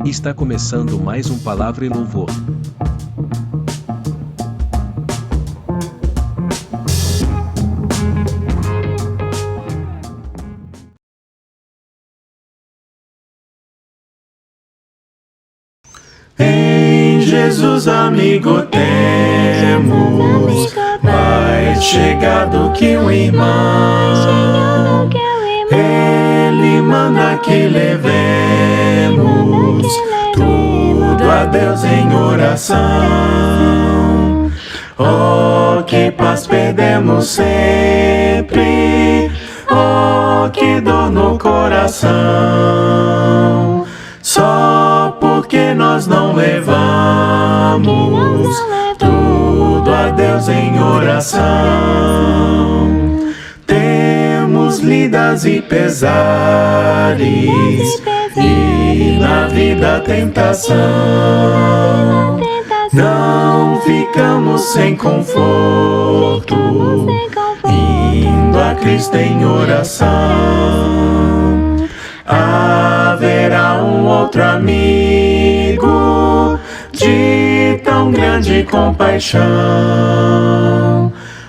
Está começando mais um Palavra e Louvor. Em Jesus, amigo, temos mais chegado que um irmão. Ele manda que levemos tudo a Deus em oração. Oh, que paz perdemos sempre, oh, que dor no coração. Só porque nós não levamos tudo a Deus em oração. Temos lidas e pesares e na vida tentação. Não ficamos sem conforto, indo a Cristo em oração. Haverá um outro amigo de tão grande compaixão.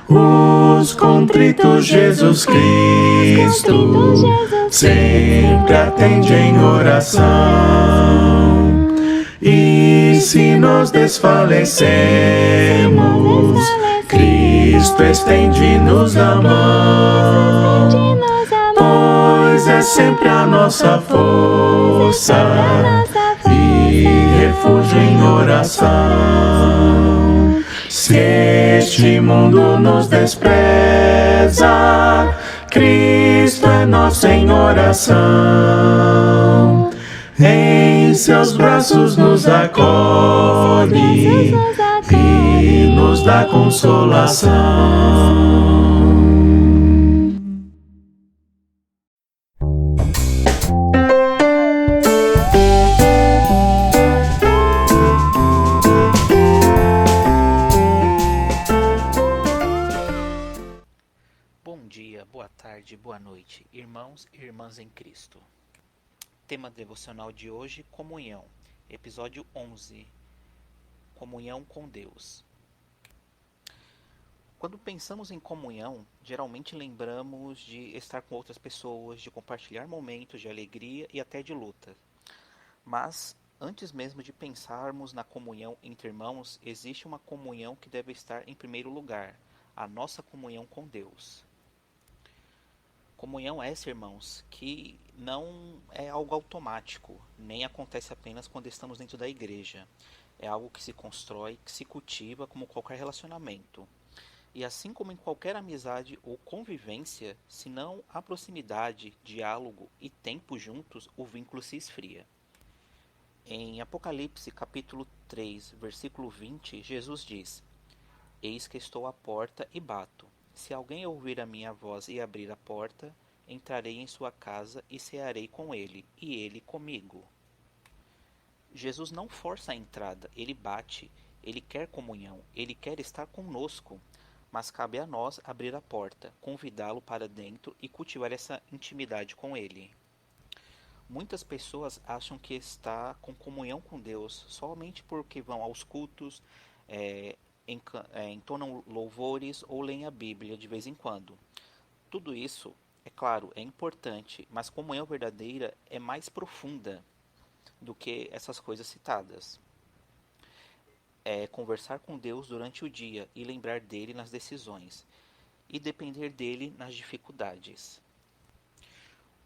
Os contritos Jesus Cristo sempre atende em oração. E se nós desfalecemos, Cristo estende-nos a mão, pois é sempre a nossa força e refúgio em oração. Se este mundo nos despreza, Cristo é nosso em oração. Em seus braços nos acolhe e nos dá consolação. Bom dia, boa tarde, boa noite, irmãos e irmãs em Cristo. Tema devocional de hoje, comunhão. Episódio 11. Comunhão com Deus. Quando pensamos em comunhão, geralmente lembramos de estar com outras pessoas, de compartilhar momentos de alegria e até de luta. Mas, antes mesmo de pensarmos na comunhão entre irmãos, existe uma comunhão que deve estar em primeiro lugar, a nossa comunhão com Deus. Comunhão é essa, irmãos, que não é algo automático, nem acontece apenas quando estamos dentro da igreja. É algo que se constrói, que se cultiva como qualquer relacionamento. E assim como em qualquer amizade ou convivência, se não há proximidade, diálogo e tempo juntos, o vínculo se esfria. Em Apocalipse capítulo 3, versículo 20, Jesus diz: Eis que estou à porta e bato. Se alguém ouvir a minha voz e abrir a porta, entrarei em sua casa e cearei com ele, e ele comigo. Jesus não força a entrada, ele bate, ele quer comunhão, ele quer estar conosco, mas cabe a nós abrir a porta, convidá-lo para dentro e cultivar essa intimidade com ele. Muitas pessoas acham que está com comunhão com Deus somente porque vão aos cultos, entonam louvores ou leem a Bíblia de vez em quando. Tudo isso, é claro, é importante, mas comunhão verdadeira é mais profunda do que essas coisas citadas. É conversar com Deus durante o dia e lembrar dele nas decisões, e depender dele nas dificuldades.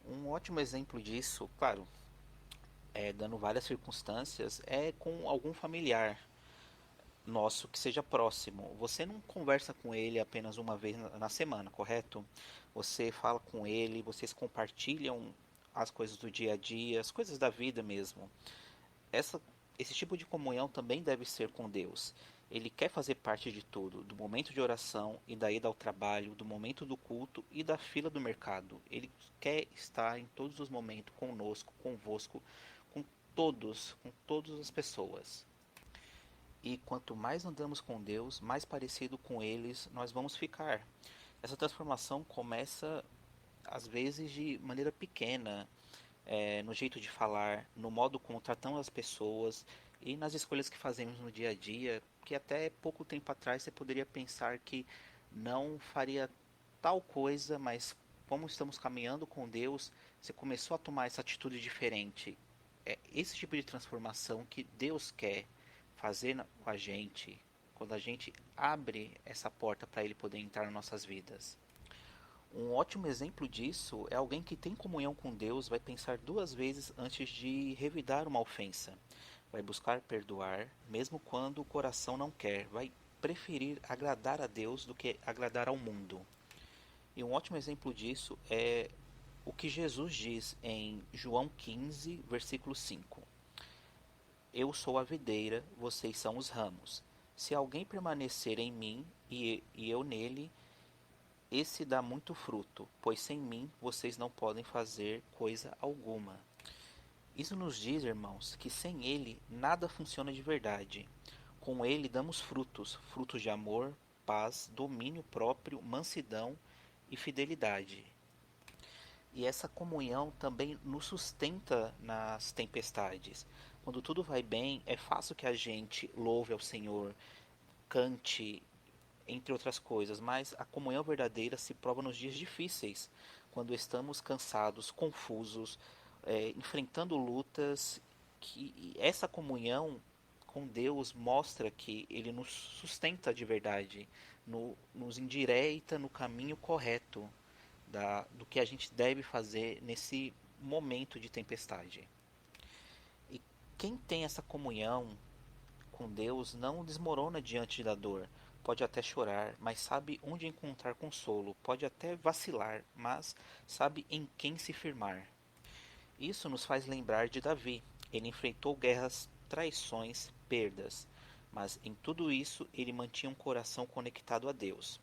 Um ótimo exemplo disso, claro, dando várias circunstâncias, é com algum familiar nosso que seja próximo. Você não conversa com ele apenas uma vez na semana, correto? Você fala com ele, vocês compartilham as coisas do dia a dia, as coisas da vida mesmo. Esse tipo de comunhão também deve ser com Deus. Ele quer fazer parte de tudo, do momento de oração e da ida ao trabalho, do momento do culto e da fila do mercado. Ele quer estar em todos os momentos conosco, convosco, com todas as pessoas. E quanto mais andamos com Deus, mais parecido com eles nós vamos ficar. Essa transformação começa às vezes de maneira pequena, no jeito de falar, no modo como tratamos as pessoas e nas escolhas que fazemos no dia a dia, que até pouco tempo atrás você poderia pensar que não faria tal coisa, mas como estamos caminhando com Deus, você começou a tomar essa atitude diferente. É esse tipo de transformação que Deus quer fazer com a gente, quando a gente abre essa porta para Ele poder entrar nas nossas vidas. Um ótimo exemplo disso é alguém que tem comunhão com Deus, vai pensar duas vezes antes de revidar uma ofensa. Vai buscar perdoar, mesmo quando o coração não quer. Vai preferir agradar a Deus do que agradar ao mundo. E um ótimo exemplo disso é o que Jesus diz em João 15, versículo 5. Eu sou a videira, vocês são os ramos. Se alguém permanecer em mim e eu nele, esse dá muito fruto, pois sem mim vocês não podem fazer coisa alguma. Isso nos diz, irmãos, que sem ele nada funciona de verdade. Com ele damos frutos, frutos de amor, paz, domínio próprio, mansidão e fidelidade. E essa comunhão também nos sustenta nas tempestades. Quando tudo vai bem, é fácil que a gente louve ao Senhor, cante, entre outras coisas, mas a comunhão verdadeira se prova nos dias difíceis, quando estamos cansados, confusos, enfrentando lutas, que essa comunhão com Deus mostra que Ele nos sustenta de verdade, nos endireita no caminho correto do que a gente deve fazer nesse momento de tempestade. E quem tem essa comunhão com Deus não desmorona diante da dor. Pode até chorar, mas sabe onde encontrar consolo. Pode até vacilar, mas sabe em quem se firmar. Isso nos faz lembrar de Davi. Ele enfrentou guerras, traições, perdas, mas em tudo isso ele mantinha um coração conectado a Deus.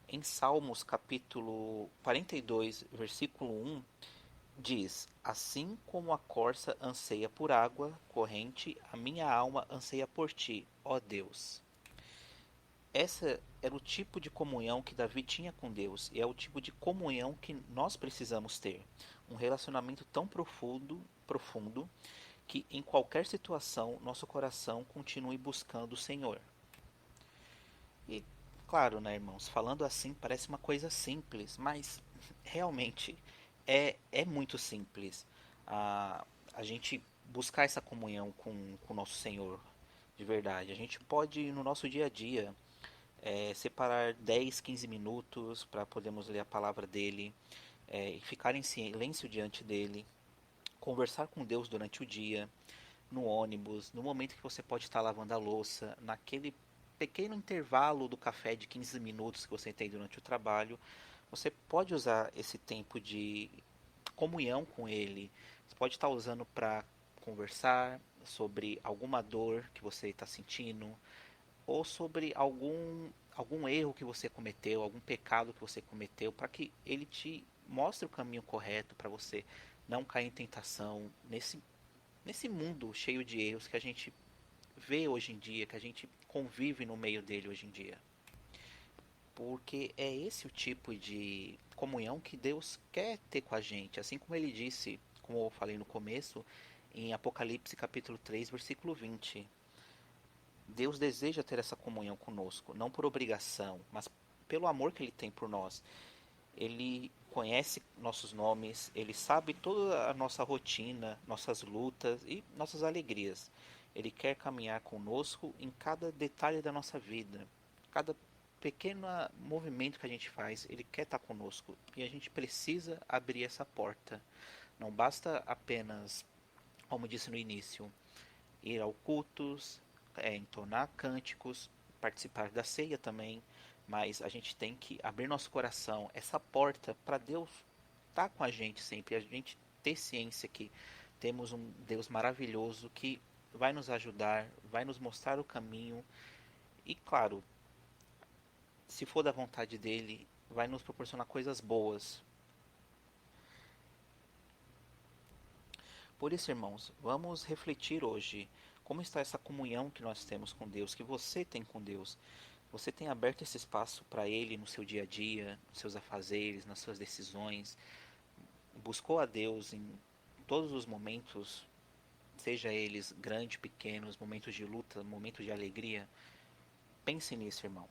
Em Salmos capítulo 42, versículo 1, diz: Assim como a corça anseia por água corrente, a minha alma anseia por ti, ó Deus. Essa era o tipo de comunhão que Davi tinha com Deus, e é o tipo de comunhão que nós precisamos ter. Um relacionamento tão profundo, que em qualquer situação nosso coração continue buscando o Senhor. E claro, né, irmãos, falando assim parece uma coisa simples, mas realmente é muito simples a gente buscar essa comunhão com o nosso Senhor, de verdade. A gente pode, no nosso dia a dia, separar 10, 15 minutos para podermos ler a palavra dele, e ficar em silêncio diante dele, conversar com Deus durante o dia, no ônibus, no momento que você pode estar lavando a louça, naquele pequeno intervalo do café de 15 minutos que você tem durante o trabalho, você pode usar esse tempo de comunhão com ele. Você pode estar usando para conversar sobre alguma dor que você está sentindo, ou sobre algum erro que você cometeu, algum pecado que você cometeu, para que ele te mostre o caminho correto para você não cair em tentação nesse mundo cheio de erros que a gente vê hoje em dia, que a gente convive no meio dele hoje em dia. Porque é esse o tipo de comunhão que Deus quer ter com a gente, assim como ele disse, como eu falei no começo, em Apocalipse capítulo 3, versículo 20. Deus deseja ter essa comunhão conosco, não por obrigação, mas pelo amor que ele tem por nós. Ele conhece nossos nomes, ele sabe toda a nossa rotina, nossas lutas e nossas alegrias. Ele quer caminhar conosco em cada detalhe da nossa vida, cada pequeno movimento que a gente faz, ele quer estar conosco e a gente precisa abrir essa porta. Não basta apenas, como disse no início, ir ao cultos, entonar cânticos, participar da ceia também, mas a gente tem que abrir nosso coração, essa porta para Deus estar com a gente sempre, a gente ter ciência que temos um Deus maravilhoso que vai nos ajudar, vai nos mostrar o caminho e, claro, se for da vontade dele, vai nos proporcionar coisas boas. Por isso, irmãos, vamos refletir hoje como está essa comunhão que nós temos com Deus, que você tem com Deus. Você tem aberto esse espaço para Ele no seu dia a dia, nos seus afazeres, nas suas decisões. Buscou a Deus todos os momentos, seja eles grandes, pequenos, momentos de luta, momentos de alegria. Pense nisso, irmão.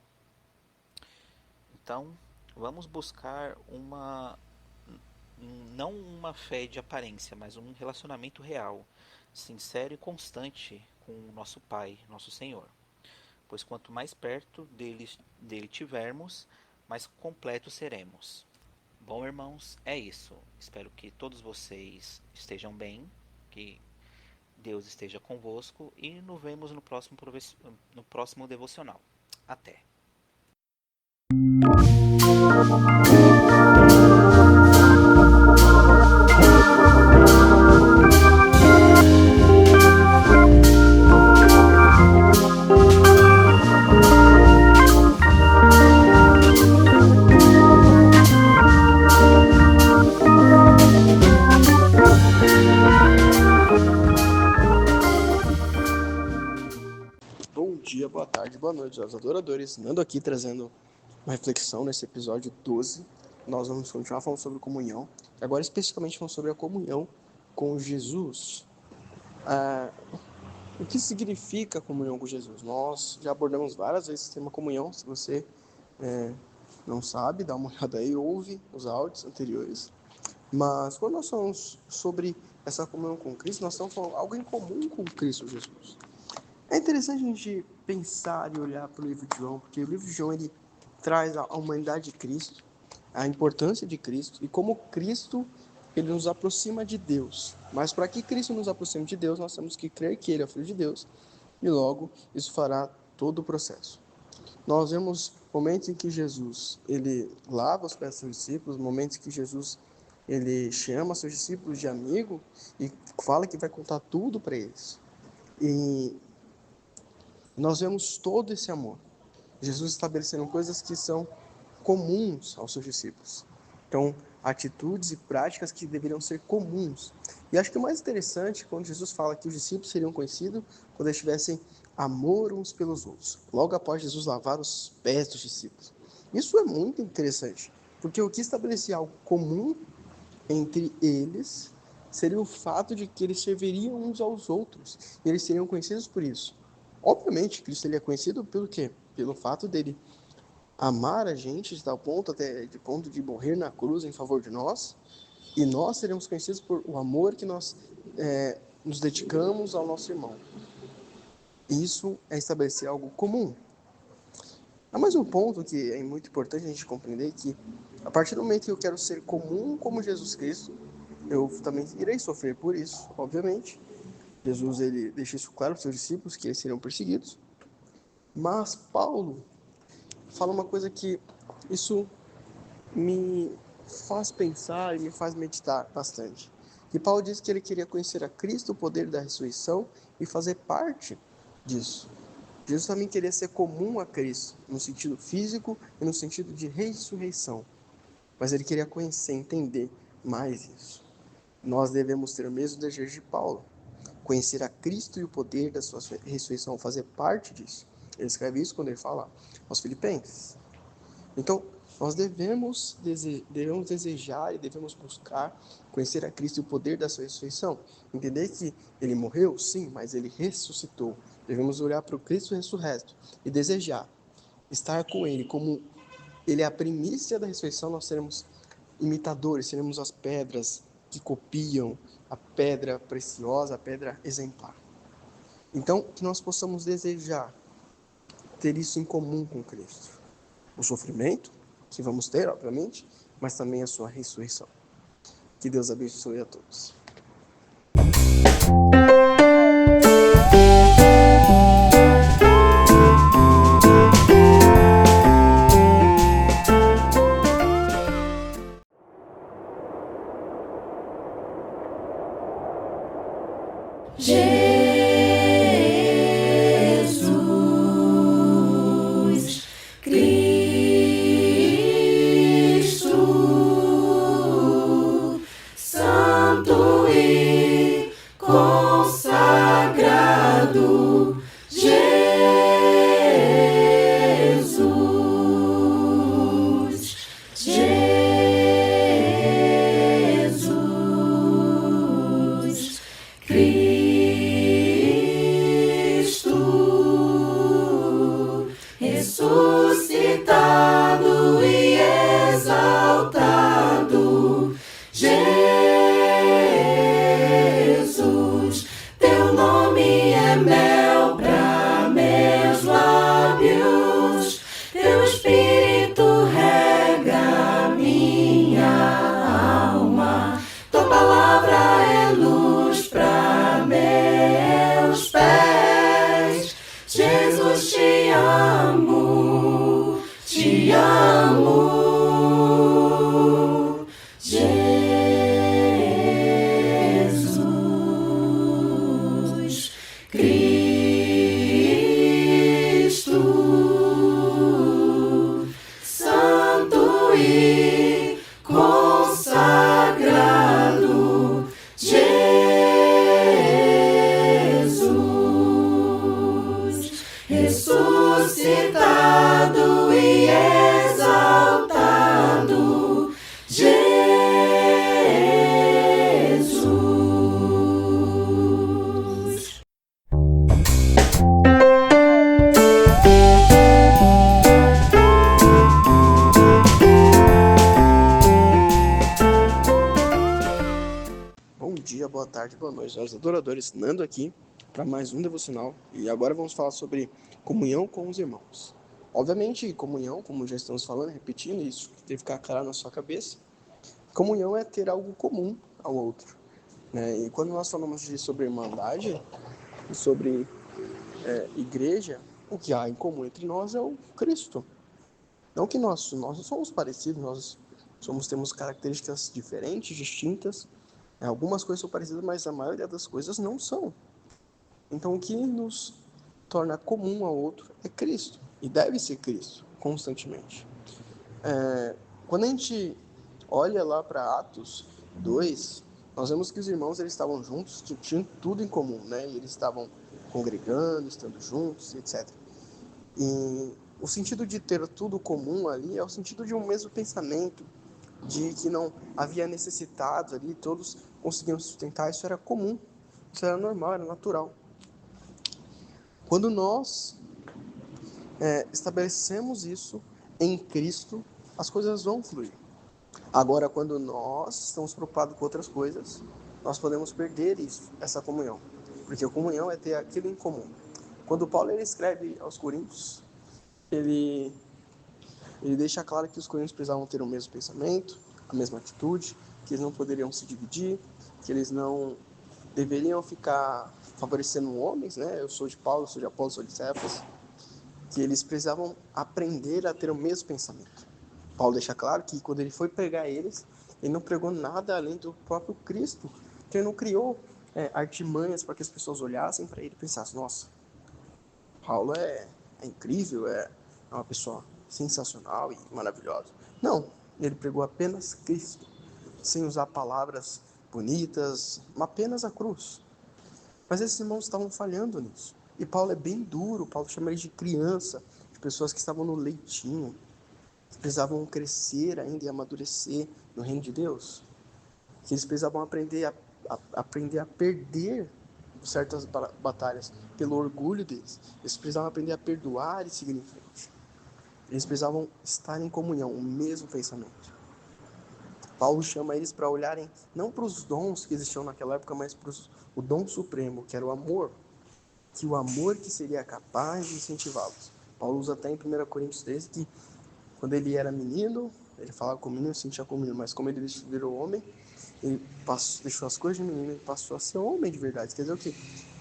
Então, vamos buscar não uma fé de aparência, mas um relacionamento real, sincero e constante com o nosso Pai, nosso Senhor. Pois quanto mais perto dele tivermos, mais completos seremos. Bom, irmãos, é isso. Espero que todos vocês estejam bem, que Deus esteja convosco e nos vemos no próximo devocional. Até! Bom dia, boa tarde, boa noite aos adoradores. Nando aqui trazendo uma reflexão nesse episódio 12. Nós vamos continuar falando sobre comunhão. Agora especificamente falando sobre a comunhão com Jesus. O que significa a comunhão com Jesus? Nós já abordamos várias vezes esse tema comunhão. Se você não sabe, dá uma olhada aí, ouve os áudios anteriores. Mas quando nós falamos sobre essa comunhão com Cristo, nós estamos falando algo em comum com Cristo Jesus. É interessante a gente pensar e olhar para o livro de João, porque o livro de João ele traz a humanidade de Cristo, a importância de Cristo e como Cristo ele nos aproxima de Deus. Mas para que Cristo nos aproxime de Deus, nós temos que crer que Ele é o Filho de Deus e logo isso fará todo o processo. Nós vemos momentos em que Jesus ele lava os pés dos seus discípulos, momentos em que Jesus ele chama seus discípulos de amigo e fala que vai contar tudo para eles. E nós vemos todo esse amor. Jesus estabelecendo coisas que são comuns aos seus discípulos. Então, atitudes e práticas que deveriam ser comuns. E acho que o mais interessante, quando Jesus fala que os discípulos seriam conhecidos quando eles tivessem amor uns pelos outros. Logo após Jesus lavar os pés dos discípulos. Isso é muito interessante, porque o que estabelecia algo comum entre eles seria o fato de que eles serviriam uns aos outros. E eles seriam conhecidos por isso. Obviamente, Cristo ele é conhecido pelo quê? Pelo fato dele amar a gente de tal ponto, até de ponto de morrer na cruz em favor de nós, e nós seremos conhecidos por o amor que nós nos dedicamos ao nosso irmão. Isso é estabelecer algo comum. Há mais um ponto que é muito importante a gente compreender, que a partir do momento que eu quero ser comum como Jesus Cristo, eu também irei sofrer por isso, obviamente. Jesus ele deixa isso claro para os seus discípulos, que eles seriam perseguidos. Mas Paulo fala uma coisa que isso me faz pensar e me faz meditar bastante. E Paulo diz que ele queria conhecer a Cristo, o poder da ressurreição, e fazer parte disso. Jesus também queria ser comum a Cristo, no sentido físico e no sentido de ressurreição. Mas ele queria conhecer, entender mais isso. Nós devemos ter o mesmo desejo de Paulo. Conhecer a Cristo e o poder da sua ressurreição, fazer parte disso. Ele escreve isso quando ele fala aos Filipenses. Então, nós devemos desejar e devemos buscar conhecer a Cristo e o poder da sua ressurreição. Entender que ele morreu, sim, mas ele ressuscitou. Devemos olhar para o Cristo ressurreto e desejar estar com ele. Como ele é a primícia da ressurreição, nós seremos imitadores, seremos as pedras que copiam a pedra preciosa, a pedra exemplar. Então, que nós possamos desejar ter isso em comum com Cristo. O sofrimento, que vamos ter, obviamente, mas também a sua ressurreição. Que Deus abençoe a todos. Jesus Cristo, Santo e consagrado, Jesus. dia, boa tarde, boa noite, aos adoradores. Nando aqui para mais um devocional. E agora vamos falar sobre comunhão com os irmãos. Obviamente, comunhão, como já estamos falando, repetindo isso, deve ficar claro na sua cabeça. Comunhão é ter algo comum ao outro, né? E quando nós falamos sobre irmandade e sobre igreja, o que há em comum entre nós é o Cristo. Não que nós não somos parecidos, temos características diferentes, distintas. Algumas coisas são parecidas, mas a maioria das coisas não são. Então, o que nos torna comum ao outro é Cristo. E deve ser Cristo, constantemente. Quando a gente olha lá para Atos 2, nós vemos que os irmãos eles estavam juntos, tinham tudo em comum, né? E eles estavam congregando, estando juntos, etc. E o sentido de ter tudo comum ali é o sentido de um mesmo pensamento, de que não havia necessitados ali, todos conseguiam sustentar, isso era comum, isso era normal, era natural. Quando nós estabelecemos isso em Cristo, as coisas vão fluir. Agora, quando nós estamos preocupados com outras coisas, nós podemos perder isso, essa comunhão, porque a comunhão é ter aquilo em comum. Quando Paulo ele escreve aos Coríntios, ele deixa claro que os coríntios precisavam ter o mesmo pensamento, a mesma atitude, que eles não poderiam se dividir, que eles não deveriam ficar favorecendo homens, né? Eu sou de Paulo, eu sou de Apolo, eu sou de Cefas, que eles precisavam aprender a ter o mesmo pensamento. Paulo deixa claro que quando ele foi pregar eles, ele não pregou nada além do próprio Cristo, que ele não criou artimanhas para que as pessoas olhassem para ele e pensassem, nossa, Paulo é incrível, é uma pessoa sensacional e maravilhosa. Não, ele pregou apenas Cristo, sem usar palavras bonitas, apenas a cruz. Mas esses irmãos estavam falhando nisso. E Paulo é bem duro, Paulo chama eles de criança, de pessoas que estavam no leitinho, que precisavam crescer ainda e amadurecer no reino de Deus, que eles precisavam aprender a perder certas batalhas pelo orgulho deles. Eles precisavam aprender a perdoar e seguir em frente. Eles precisavam estar em comunhão, o mesmo pensamento. Paulo chama eles para olharem não para os dons que existiam naquela época, mas para o dom supremo, que era o amor. Que o amor que seria capaz de incentivá-los. Paulo usa até em 1 Coríntios 13 que quando ele era menino, ele falava com o menino, sentia com o menino, mas como ele virou homem, ele deixou as coisas de menino e passou a ser homem de verdade. Quer dizer o quê?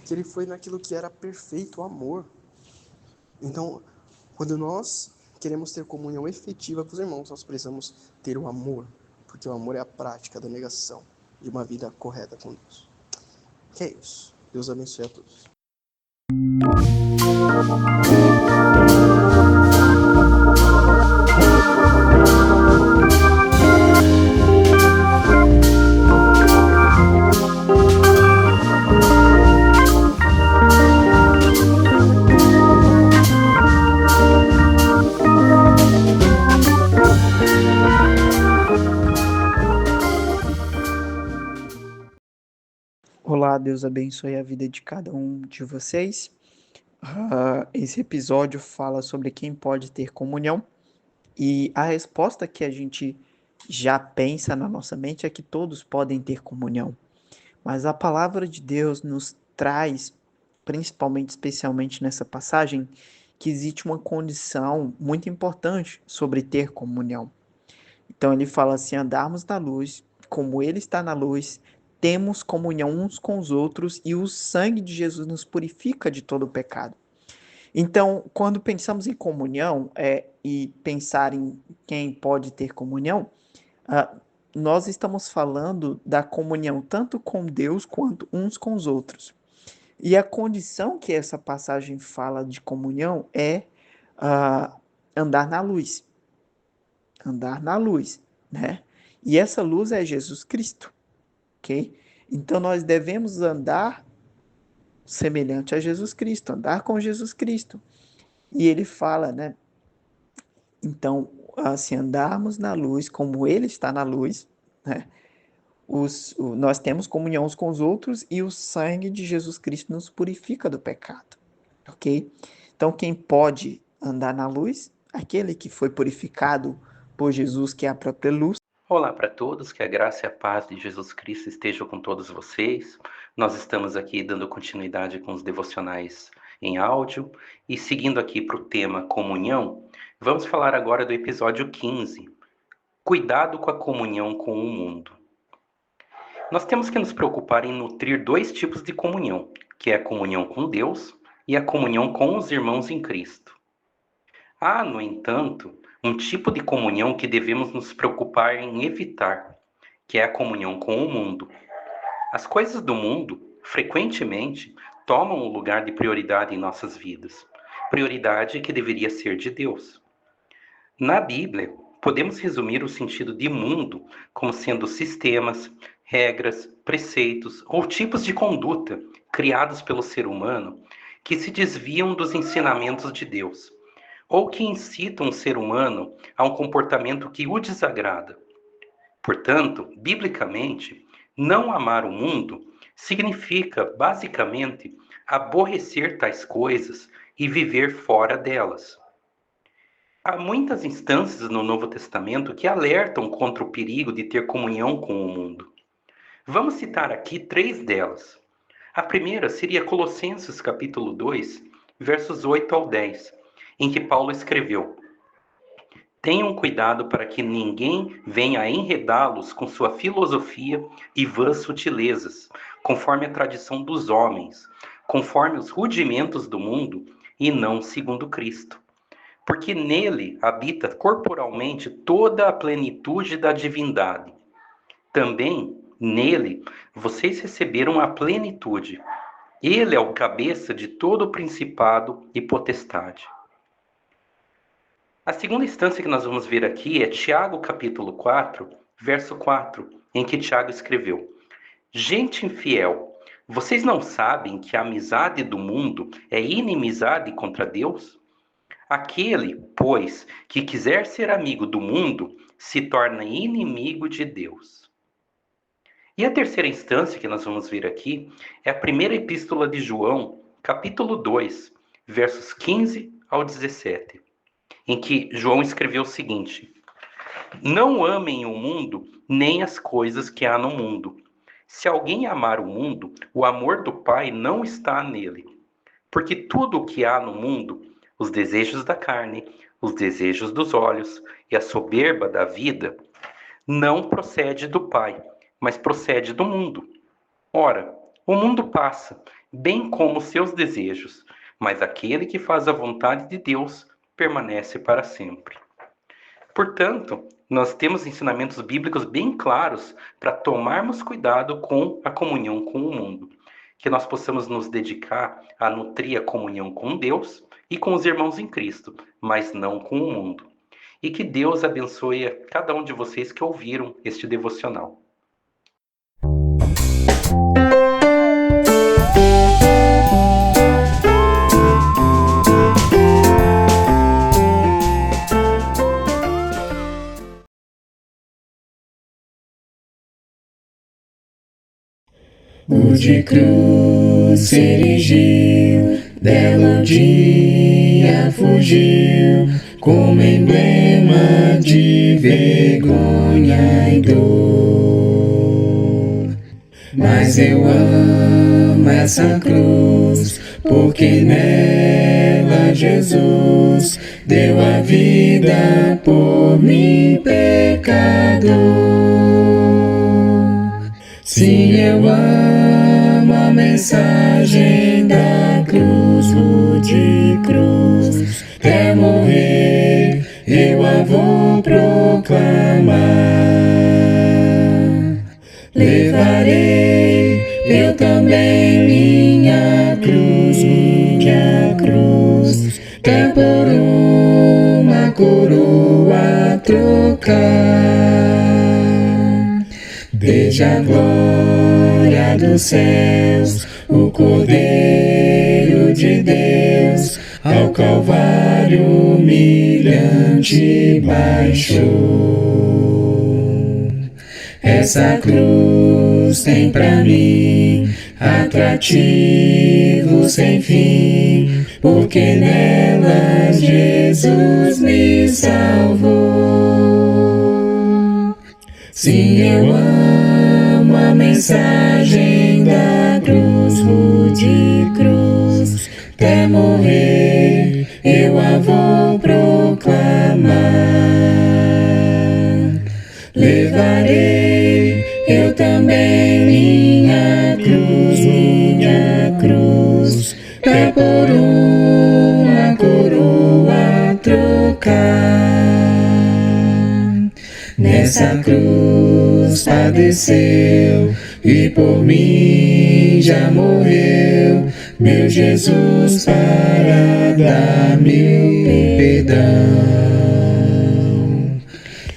Que ele foi naquilo que era perfeito, o amor. Então, quando nós queremos ter comunhão efetiva com os irmãos, nós precisamos ter o amor, porque o amor é a prática da negação de uma vida correta com Deus. Que é isso. Deus abençoe a todos. Olá, Deus abençoe a vida de cada um de vocês. Esse episódio fala sobre quem pode ter comunhão e a resposta que a gente já pensa na nossa mente é que todos podem ter comunhão. Mas a palavra de Deus nos traz, principalmente, especialmente nessa passagem, que existe uma condição muito importante sobre ter comunhão. Então ele fala assim, andarmos na luz, como ele está na luz, temos comunhão uns com os outros e o sangue de Jesus nos purifica de todo o pecado. Então, quando pensamos em comunhão e pensar em quem pode ter comunhão, nós estamos falando da comunhão tanto com Deus quanto uns com os outros. E a condição que essa passagem fala de comunhão é andar na luz. Andar na luz, né? E essa luz é Jesus Cristo, ok? Então nós devemos andar semelhante a Jesus Cristo, andar com Jesus Cristo. E ele fala, né? Então, se andarmos na luz como ele está na luz, né? Nós temos comunhão uns com os outros e o sangue de Jesus Cristo nos purifica do pecado, ok? Então quem pode andar na luz? Aquele que foi purificado por Jesus, que é a própria luz, Olá para todos, que a graça e a paz de Jesus Cristo estejam com todos vocês. Nós estamos aqui dando continuidade com os devocionais em áudio e seguindo aqui para o tema comunhão, vamos falar agora do episódio 15, cuidado com a comunhão com o mundo. Nós temos que nos preocupar em nutrir dois tipos de comunhão, que é a comunhão com Deus e a comunhão com os irmãos em Cristo. Há, no entanto, um tipo de comunhão que devemos nos preocupar em evitar, que é a comunhão com o mundo. As coisas do mundo, frequentemente, tomam o lugar de prioridade em nossas vidas, prioridade que deveria ser de Deus. Na Bíblia, podemos resumir o sentido de mundo como sendo sistemas, regras, preceitos ou tipos de conduta criados pelo ser humano que se desviam dos ensinamentos de Deus, ou que incitam o ser humano a um comportamento que o desagrada. Portanto, biblicamente, não amar o mundo significa, basicamente, aborrecer tais coisas e viver fora delas. Há muitas instâncias no Novo Testamento que alertam contra o perigo de ter comunhão com o mundo. Vamos citar aqui 3 delas. A primeira seria Colossenses capítulo 2, versos 8 ao 10, em que Paulo escreveu: tenham cuidado para que ninguém venha enredá-los com sua filosofia e vãs sutilezas, conforme a tradição dos homens, conforme os rudimentos do mundo e não segundo Cristo. Porque nele habita corporalmente toda a plenitude da divindade. Também nele vocês receberam a plenitude. Ele é o cabeça de todo o principado e potestade. A segunda instância que nós vamos ver aqui é Tiago capítulo 4, verso 4, em que Tiago escreveu: gente infiel, vocês não sabem que a amizade do mundo é inimizade contra Deus? Aquele, pois, que quiser ser amigo do mundo, se torna inimigo de Deus. E a terceira instância que nós vamos ver aqui é a primeira epístola de João, capítulo 2, versos 15 ao 17. Em que João escreveu o seguinte: não amem o mundo nem as coisas que há no mundo. Se alguém amar o mundo, o amor do Pai não está nele. Porque tudo o que há no mundo, os desejos da carne, os desejos dos olhos e a soberba da vida, não procede do Pai, mas procede do mundo. Ora, o mundo passa, bem como os seus desejos, mas aquele que faz a vontade de Deus permanece para sempre. Portanto, nós temos ensinamentos bíblicos bem claros para tomarmos cuidado com a comunhão com o mundo. Que nós possamos nos dedicar a nutrir a comunhão com Deus e com os irmãos em Cristo, mas não com o mundo. E que Deus abençoe a cada um de vocês que ouviram este devocional. O de cruz se erigiu, dela o dia fugiu, como emblema de vergonha e dor. Mas eu amo essa cruz, porque nela Jesus deu a vida por mim, pecador. Sim, eu amo a mensagem da cruz, o de cruz, até morrer eu a vou proclamar. Levarei eu também minha cruz, até por uma coroa trocar. Desde a glória dos céus, o Cordeiro de Deus, ao Calvário humilhante baixou. Essa cruz tem pra mim atrativo sem fim, porque nela Jesus me salvou. Sim, eu amo a mensagem da cruz, rude cruz, até morrer eu a vou proclamar. Levarei eu também minha cruz, pra por uma coroa trocar. Nessa cruz padeceu e por mim já morreu, meu Jesus, para dar-me perdão.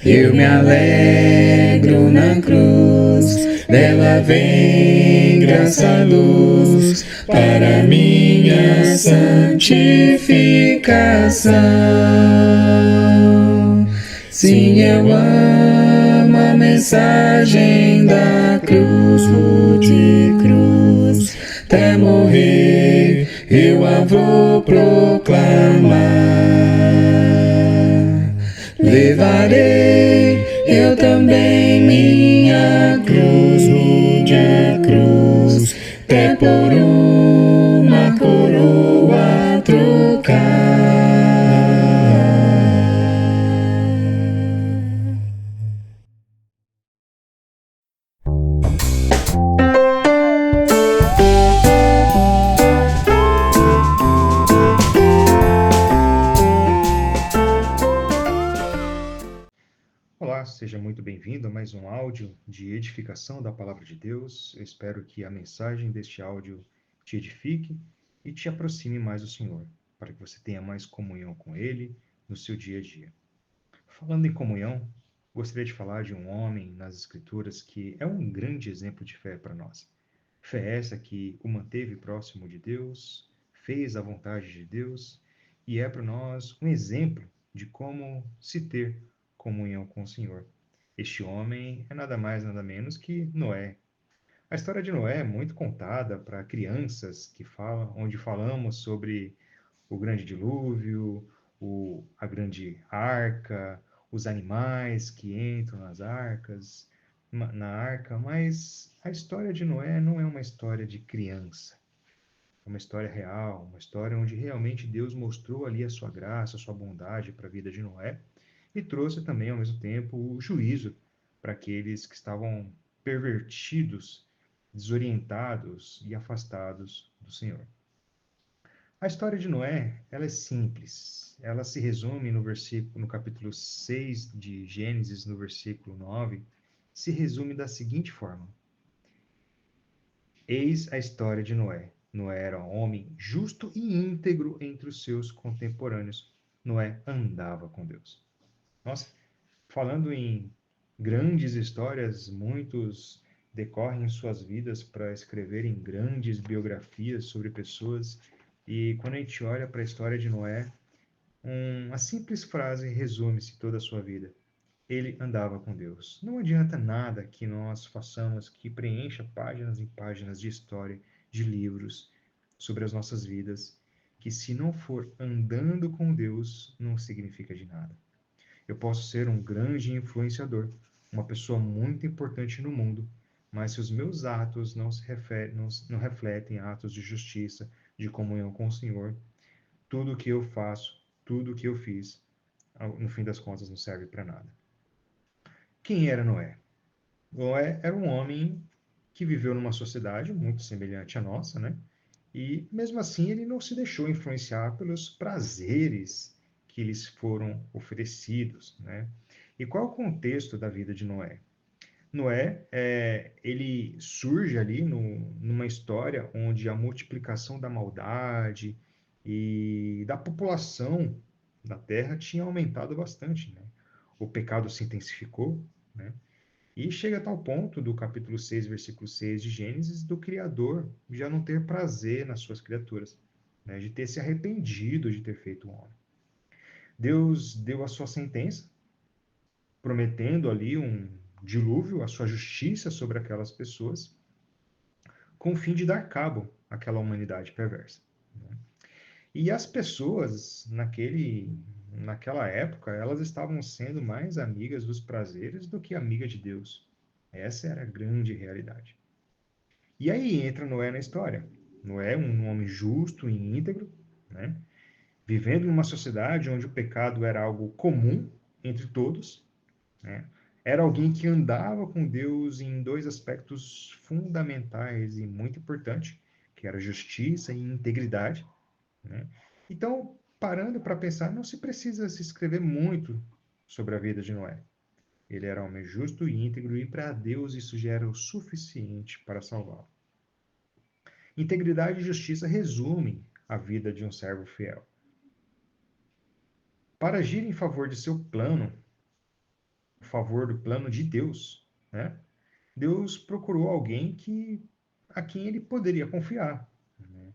Eu me alegro na cruz, dela vem graça, luz, para minha santificação. Sim, eu amo a mensagem da cruz, rude cruz, até morrer eu a vou proclamar. Levarei eu também minha cruz, rude cruz, até por uma coroa trocar. Olá, seja muito bem-vindo a mais um áudio de edificação da Palavra de Deus. Eu espero que a mensagem deste áudio te edifique e te aproxime mais do Senhor, para que você tenha mais comunhão com Ele no seu dia a dia. Falando em comunhão, gostaria de falar de um homem nas Escrituras que é um grande exemplo de fé para nós. Fé essa que o manteve próximo de Deus, fez a vontade de Deus e é para nós um exemplo de como se ter comunhão com o Senhor. Este homem é nada mais, nada menos que Noé. A história de Noé é muito contada para crianças onde falamos sobre o grande dilúvio, a grande arca, os animais que entram na arca, mas a história de Noé não é uma história de criança. É uma história real, uma história onde realmente Deus mostrou ali a sua graça, a sua bondade para a vida de Noé e trouxe também, ao mesmo tempo, o juízo para aqueles que estavam pervertidos, desorientados e afastados do Senhor. A história de Noé, ela é simples. Ela se resume no capítulo 6 de Gênesis, no versículo 9, se resume da seguinte forma: Eis a história de Noé. Noé era um homem justo e íntegro entre os seus contemporâneos. Noé andava com Deus. Nossa, falando em grandes histórias, muitos decorrem suas vidas para escreverem grandes biografias sobre pessoas. E quando a gente olha para a história de Noé, uma simples frase resume-se toda a sua vida: ele andava com Deus. Não adianta nada que nós façamos que preencha páginas e páginas de história, de livros sobre as nossas vidas, que se não for andando com Deus, não significa de nada. Eu posso ser um grande influenciador, uma pessoa muito importante no mundo, mas se os meus atos não refletem atos de justiça, de comunhão com o Senhor, tudo o que eu faço, tudo o que eu fiz, no fim das contas não serve para nada. Quem era Noé? Noé era um homem que viveu numa sociedade muito semelhante à nossa, né? E mesmo assim ele não se deixou influenciar pelos prazeres que lhes foram oferecidos, né? E qual é o contexto da vida de Noé? Noé, ele surge ali numa história onde a multiplicação da maldade e da população da terra tinha aumentado bastante, né? O pecado se intensificou, né? E chega a tal ponto do capítulo 6, versículo 6 de Gênesis, do Criador já não ter prazer nas suas criaturas, né? De ter se arrependido de ter feito o homem. Deus deu a sua sentença, prometendo ali um dilúvio, a sua justiça sobre aquelas pessoas, com o fim de dar cabo àquela humanidade perversa, né? E as pessoas, naquela época, elas estavam sendo mais amigas dos prazeres do que amigas de Deus. Essa era a grande realidade. E aí entra Noé na história. Noé, um homem justo e íntegro, né? Vivendo numa sociedade onde o pecado era algo comum entre todos, né? Era alguém que andava com Deus em dois aspectos fundamentais e muito importantes, que era justiça e integridade, né? Então, parando para pensar, não se precisa se escrever muito sobre a vida de Noé. Ele era homem justo e íntegro, e para Deus isso já era o suficiente para salvá-lo. Integridade e justiça resumem a vida de um servo fiel. Para agir em favor de seu plano, a favor do plano de Deus, né? Deus procurou alguém a quem ele poderia confiar, né?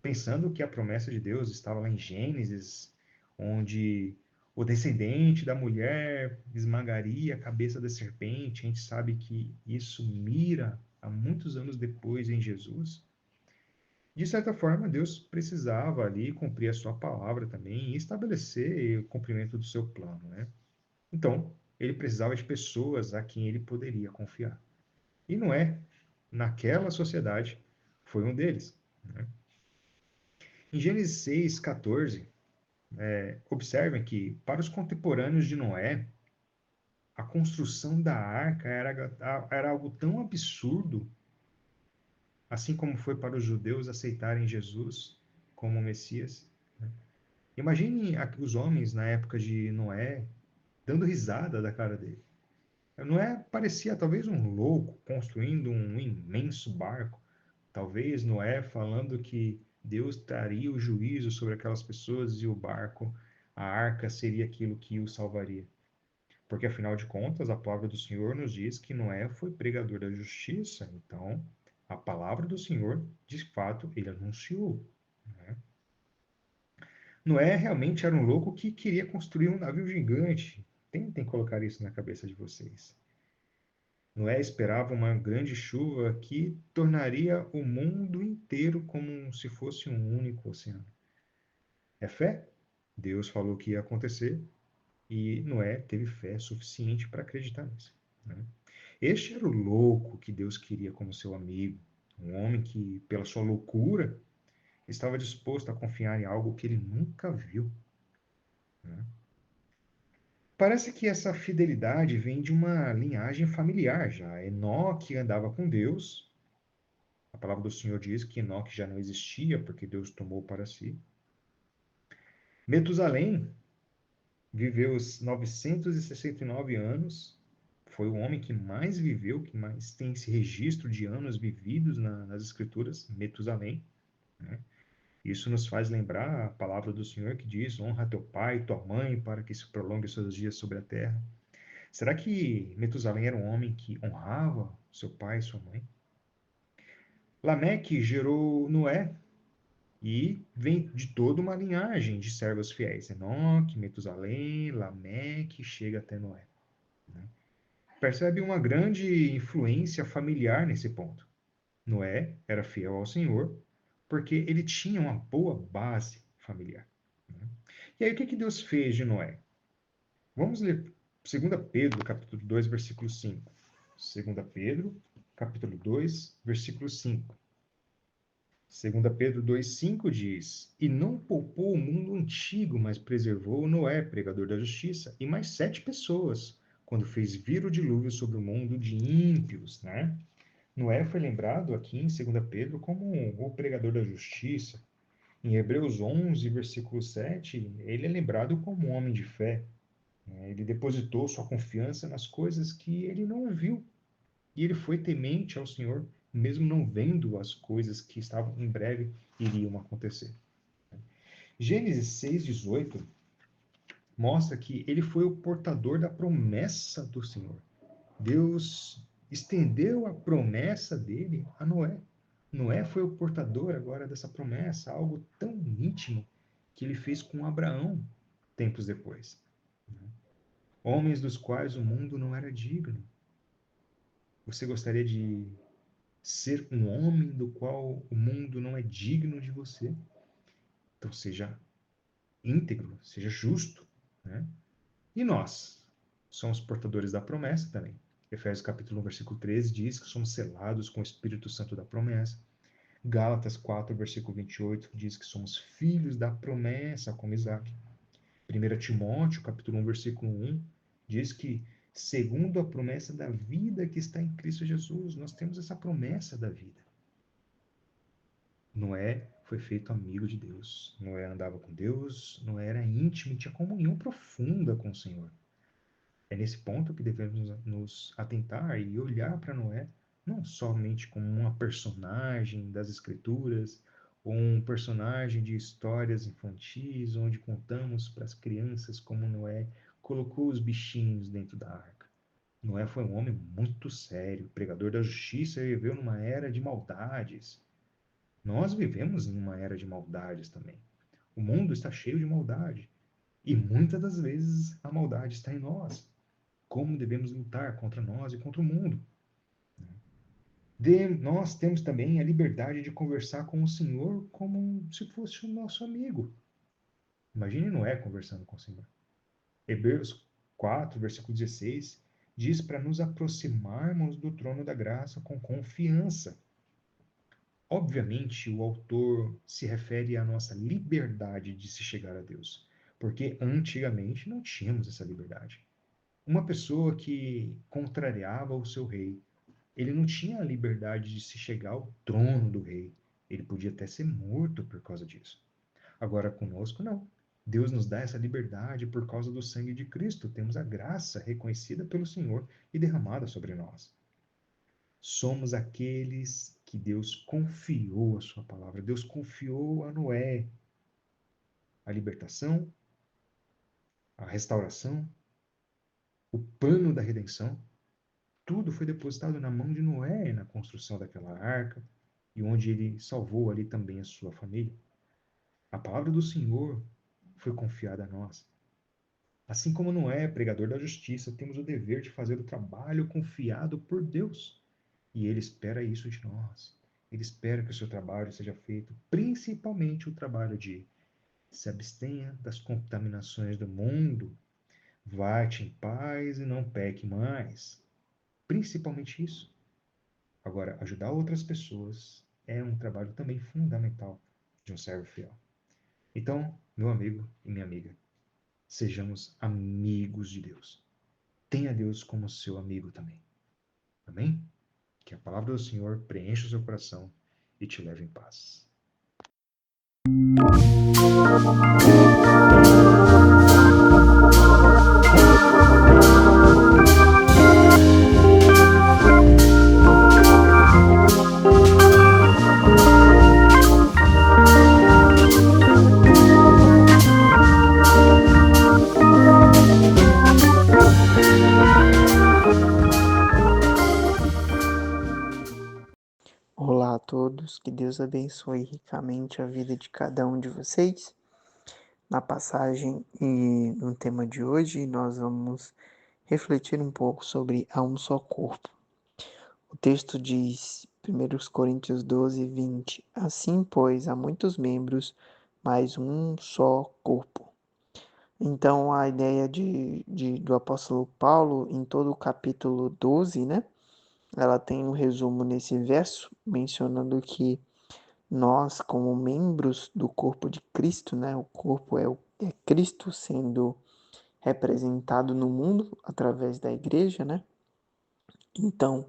Pensando que a promessa de Deus estava lá em Gênesis, onde o descendente da mulher esmagaria a cabeça da serpente. A gente sabe que isso mira a muitos anos depois em Jesus. De certa forma, Deus precisava ali cumprir a sua palavra também e estabelecer o cumprimento do seu plano, né? Então, ele precisava de pessoas a quem ele poderia confiar. E Noé, naquela sociedade, foi um deles, né? Em Gênesis 6:14, observem que, para os contemporâneos de Noé, a construção da arca era algo tão absurdo, assim como foi para os judeus aceitarem Jesus como Messias, né? Imagine os homens na época de Noé dando risada da cara dele. Noé parecia talvez um louco construindo um imenso barco. Talvez Noé falando que Deus traria o juízo sobre aquelas pessoas e o barco, a arca, seria aquilo que o salvaria. Porque afinal de contas, a palavra do Senhor nos diz que Noé foi pregador da justiça. Então, a palavra do Senhor, de fato, ele anunciou, né? Noé realmente era um louco que queria construir um navio gigante. Tentem colocar isso na cabeça de vocês. Noé esperava uma grande chuva que tornaria o mundo inteiro como se fosse um único oceano. É fé? Deus falou que ia acontecer e Noé teve fé suficiente para acreditar nisso, né? Este era o louco que Deus queria como seu amigo, um homem que, pela sua loucura, estava disposto a confiar em algo que ele nunca viu, né? Parece que essa fidelidade vem de uma linhagem familiar já. Enoque andava com Deus. A palavra do Senhor diz que Enoque já não existia porque Deus tomou para si. Metusalém viveu os 969 anos. Foi o homem que mais viveu, que mais tem esse registro de anos vividos nas Escrituras, Metusalém, né? Isso nos faz lembrar a palavra do Senhor que diz: honra teu pai e tua mãe para que se prolongue os seus dias sobre a terra. Será que Metusalém era um homem que honrava seu pai e sua mãe? Lameque gerou Noé, e vem de toda uma linhagem de servos fiéis. Enoque, Metusalém, Lameque, chega até Noé, né? Percebe uma grande influência familiar nesse ponto. Noé era fiel ao Senhor porque ele tinha uma boa base familiar, né? E aí o que Deus fez de Noé? Vamos ler 2 Pedro, capítulo 2, versículo 5. 2 Pedro, capítulo 2, versículo 5. 2 Pedro 2,5 diz: E não poupou o mundo antigo, mas preservou Noé, pregador da justiça, e mais 7 pessoas, quando fez vir o dilúvio sobre o mundo de ímpios, né? Noé foi lembrado aqui em 2 Pedro como o pregador da justiça. Em Hebreus 11, versículo 7, ele é lembrado como um homem de fé, né? Ele depositou sua confiança nas coisas que ele não viu, e ele foi temente ao Senhor, mesmo não vendo as coisas que estavam em breve iriam acontecer. Gênesis 6:18 mostra que ele foi o portador da promessa do Senhor. Deus estendeu a promessa dele a Noé. Noé foi o portador agora dessa promessa, algo tão íntimo que ele fez com Abraão tempos depois. Homens dos quais o mundo não era digno. Você gostaria de ser um homem do qual o mundo não é digno de você? Então seja íntegro, seja justo, né? E nós somos portadores da promessa também. Efésios capítulo 1, versículo 13 diz que somos selados com o Espírito Santo da promessa. Gálatas 4, versículo 28 diz que somos filhos da promessa, como Isaac. 1 Timóteo capítulo 1, versículo 1 diz que segundo a promessa da vida que está em Cristo Jesus, nós temos essa promessa da vida. Noé foi feito amigo de Deus. Noé andava com Deus, Noé era íntimo e tinha comunhão profunda com o Senhor. É nesse ponto que devemos nos atentar e olhar para Noé não somente como uma personagem das Escrituras ou um personagem de histórias infantis onde contamos para as crianças como Noé colocou os bichinhos dentro da arca. Noé foi um homem muito sério, pregador da justiça e viveu numa era de maldades. Nós vivemos em uma era de maldades também. O mundo está cheio de maldade. E muitas das vezes a maldade está em nós. Como devemos lutar contra nós e contra o mundo? Nós temos também a liberdade de conversar com o Senhor como se fosse o nosso amigo. Imagine Noé conversando com o Senhor. Hebreus 4, versículo 16, diz para nos aproximarmos do trono da graça com confiança. Obviamente, o autor se refere à nossa liberdade de se chegar a Deus, porque antigamente não tínhamos essa liberdade. Uma pessoa que contrariava o seu rei, ele não tinha a liberdade de se chegar ao trono do rei. Ele podia até ser morto por causa disso. Agora, conosco, não. Deus nos dá essa liberdade por causa do sangue de Cristo. Temos a graça reconhecida pelo Senhor e derramada sobre nós. Somos aqueles que Deus confiou a sua palavra. Deus confiou a Noé a libertação, a restauração, o plano da redenção. Tudo foi depositado na mão de Noé na construção daquela arca e onde ele salvou ali também a sua família. A palavra do Senhor foi confiada a nós. Assim como Noé, pregador da justiça, temos o dever de fazer o trabalho confiado por Deus. E Ele espera isso de nós. Ele espera que o seu trabalho seja feito, principalmente o trabalho de se abstenha das contaminações do mundo, vá-te em paz e não peque mais. Principalmente isso. Agora, ajudar outras pessoas é um trabalho também fundamental de um servo fiel. Então, meu amigo e minha amiga, sejamos amigos de Deus. Tenha Deus como seu amigo também. Amém? Que a palavra do Senhor preencha o seu coração e te leve em paz. Olá a todos, que Deus abençoe ricamente a vida de cada um de vocês. Na passagem e no tema de hoje, nós vamos refletir um pouco sobre há um só corpo. O texto diz, 1 Coríntios 12, 20, assim, pois, há muitos membros, mas um só corpo. Então, a ideia do apóstolo Paulo, em todo o capítulo 12, né? Ela tem um resumo nesse verso, mencionando que nós, como membros do corpo de Cristo, né? O corpo é Cristo sendo representado no mundo através da igreja, né? Então,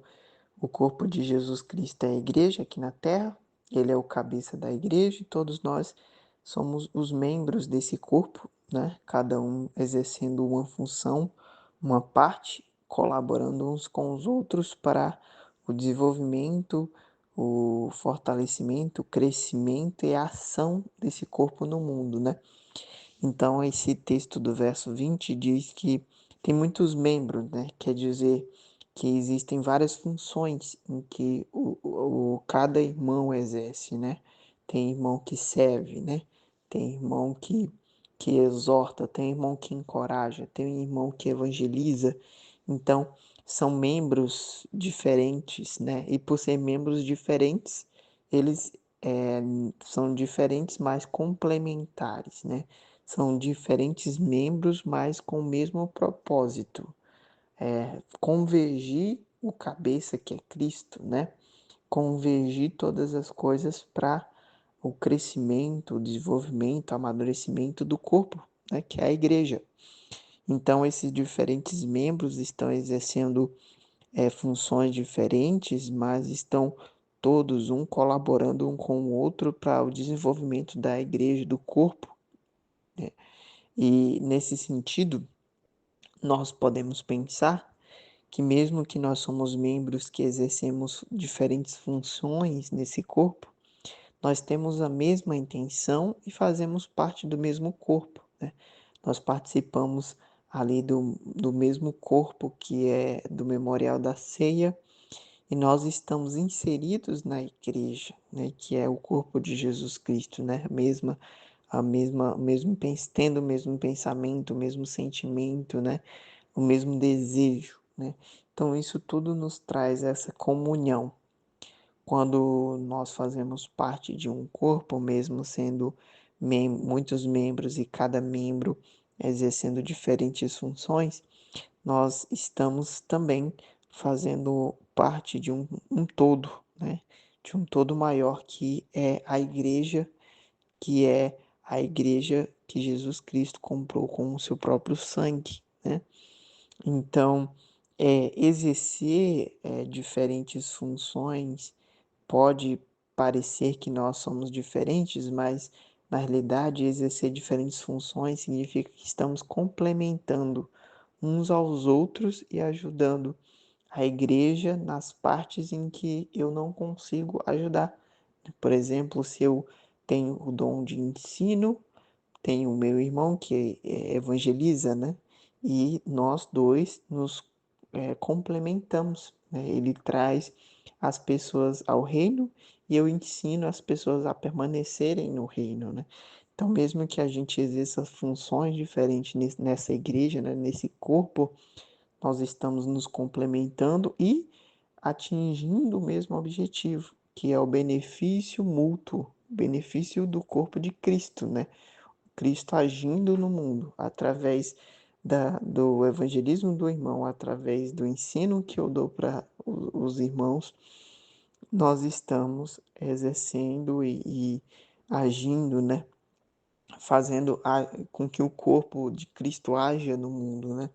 o corpo de Jesus Cristo é a igreja aqui na terra, ele é o cabeça da igreja e todos nós somos os membros desse corpo, né? Cada um exercendo uma função, uma parte, colaborando uns com os outros para o desenvolvimento, o fortalecimento, o crescimento e a ação desse corpo no mundo, né? Então, esse texto do verso 20 diz que tem muitos membros, né? Quer dizer que existem várias funções em que cada irmão exerce, né? Tem irmão que serve, né? Tem irmão que exorta, tem irmão que encoraja, tem irmão que evangeliza. Então, são membros diferentes, né? E por ser membros diferentes, eles são diferentes, mas complementares, né? São diferentes membros, mas com o mesmo propósito. Convergir o cabeça que é Cristo, né? Convergir todas as coisas para o crescimento, o desenvolvimento, o amadurecimento do corpo, né? Que é a igreja. Então, esses diferentes membros estão exercendo funções diferentes, mas estão todos um colaborando um com o outro para o desenvolvimento da igreja, do corpo, né? E nesse sentido, nós podemos pensar que mesmo que nós somos membros que exercemos diferentes funções nesse corpo, nós temos a mesma intenção e fazemos parte do mesmo corpo, né? Nós participamos ali do mesmo corpo que é do memorial da ceia, e nós estamos inseridos na igreja, né, que é o corpo de Jesus Cristo, né? Tendo o mesmo pensamento, o mesmo sentimento, né? O mesmo desejo, né? Então isso tudo nos traz essa comunhão. Quando nós fazemos parte de um corpo, mesmo sendo muitos membros e cada membro exercendo diferentes funções, nós estamos também fazendo parte de um todo, né? De um todo maior que é a igreja, que é a igreja que Jesus Cristo comprou com o seu próprio sangue, né? Então, exercer diferentes funções pode parecer que nós somos diferentes, mas na realidade exercer diferentes funções significa que estamos complementando uns aos outros e ajudando a igreja nas partes em que eu não consigo ajudar. Por exemplo, se eu tenho o dom de ensino, tenho o meu irmão que evangeliza, né? E nós dois nos complementamos, né? Ele traz as pessoas ao reino e eu ensino as pessoas a permanecerem no reino, né? Então, mesmo que a gente exerça funções diferentes nessa igreja, né? Nesse corpo, nós estamos nos complementando e atingindo o mesmo objetivo, que é o benefício mútuo, o benefício do corpo de Cristo, né? Cristo agindo no mundo através do evangelismo do irmão, através do ensino que eu dou para os irmãos, nós estamos exercendo e agindo, né? Fazendo com que o corpo de Cristo haja no mundo, né?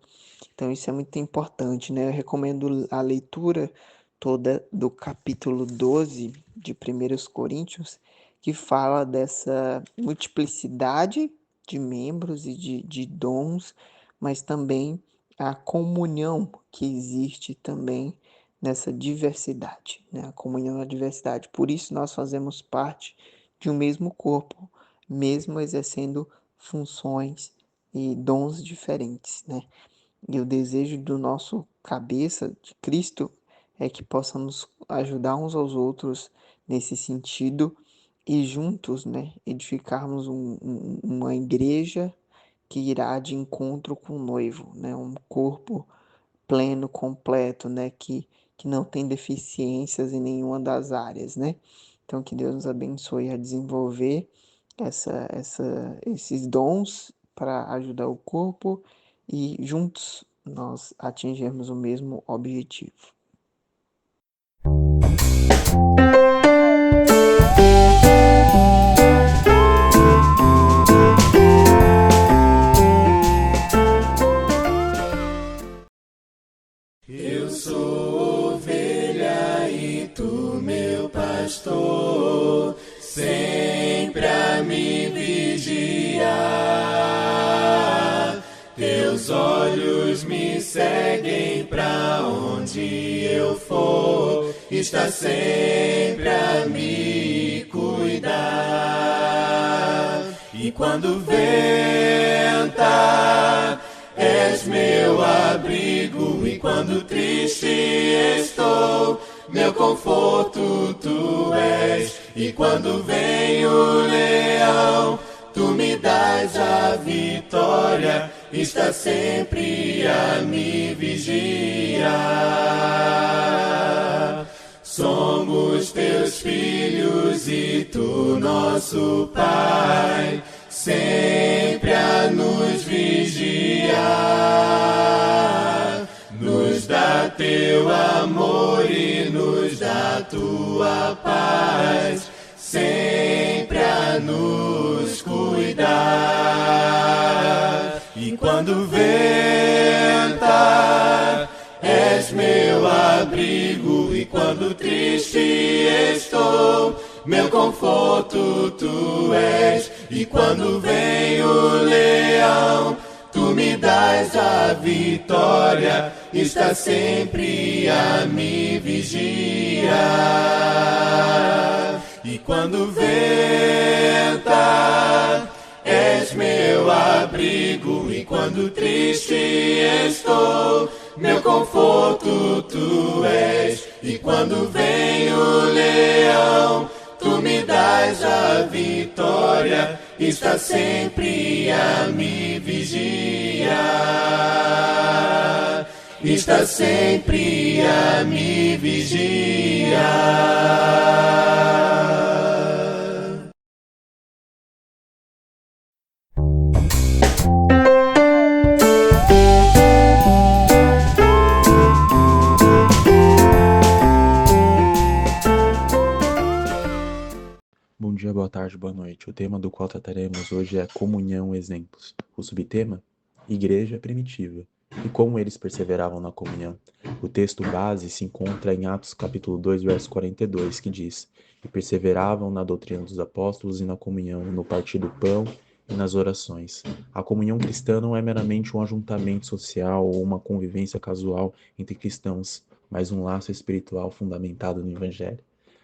Então isso é muito importante, né? Eu recomendo a leitura toda do capítulo 12 de 1 Coríntios, que fala dessa multiplicidade de membros e de dons, mas também a comunhão que existe também nessa diversidade, né? A comunhão na diversidade. Por isso nós fazemos parte de um mesmo corpo, mesmo exercendo funções e dons diferentes, né? E o desejo do nosso cabeça de Cristo é que possamos ajudar uns aos outros nesse sentido e juntos, né, edificarmos uma igreja que irá de encontro com o noivo, né, um corpo pleno, completo, né, que não tem deficiências em nenhuma das áreas, né. Então, que Deus nos abençoe a desenvolver esses dons para ajudar o corpo e juntos nós atingirmos o mesmo objetivo. Eu sou ovelha e tu meu pastor, sempre a me vigiar. Teus olhos me seguem pra onde eu for, está sempre a me cuidar. E quando venta, és meu abrigo, e quando triste estou, meu conforto tu és. E quando vem o leão, tu me dás a vitória, está sempre a me vigiar. Somos teus filhos e tu nosso Pai, sempre a tua paz, sempre a nos cuidar. E quando venta, és meu abrigo, e quando triste estou, meu conforto tu és. E quando vem o leão, tu me dás a vitória, está sempre a me vigiar. E quando venta, és meu abrigo, e quando triste estou, meu conforto tu és. E quando vem o leão, tu me dás a vitória, está sempre a me vigiar. Está sempre a me vigiar. Bom dia, boa tarde, boa noite. O tema do qual trataremos hoje é comunhão exemplos. O subtema, igreja primitiva. E como eles perseveravam na comunhão. O texto base se encontra em Atos capítulo 2, verso 42, que diz: E perseveravam na doutrina dos apóstolos e na comunhão, no partir do pão e nas orações. A comunhão cristã não é meramente um ajuntamento social ou uma convivência casual entre cristãos, mas um laço espiritual fundamentado no Evangelho.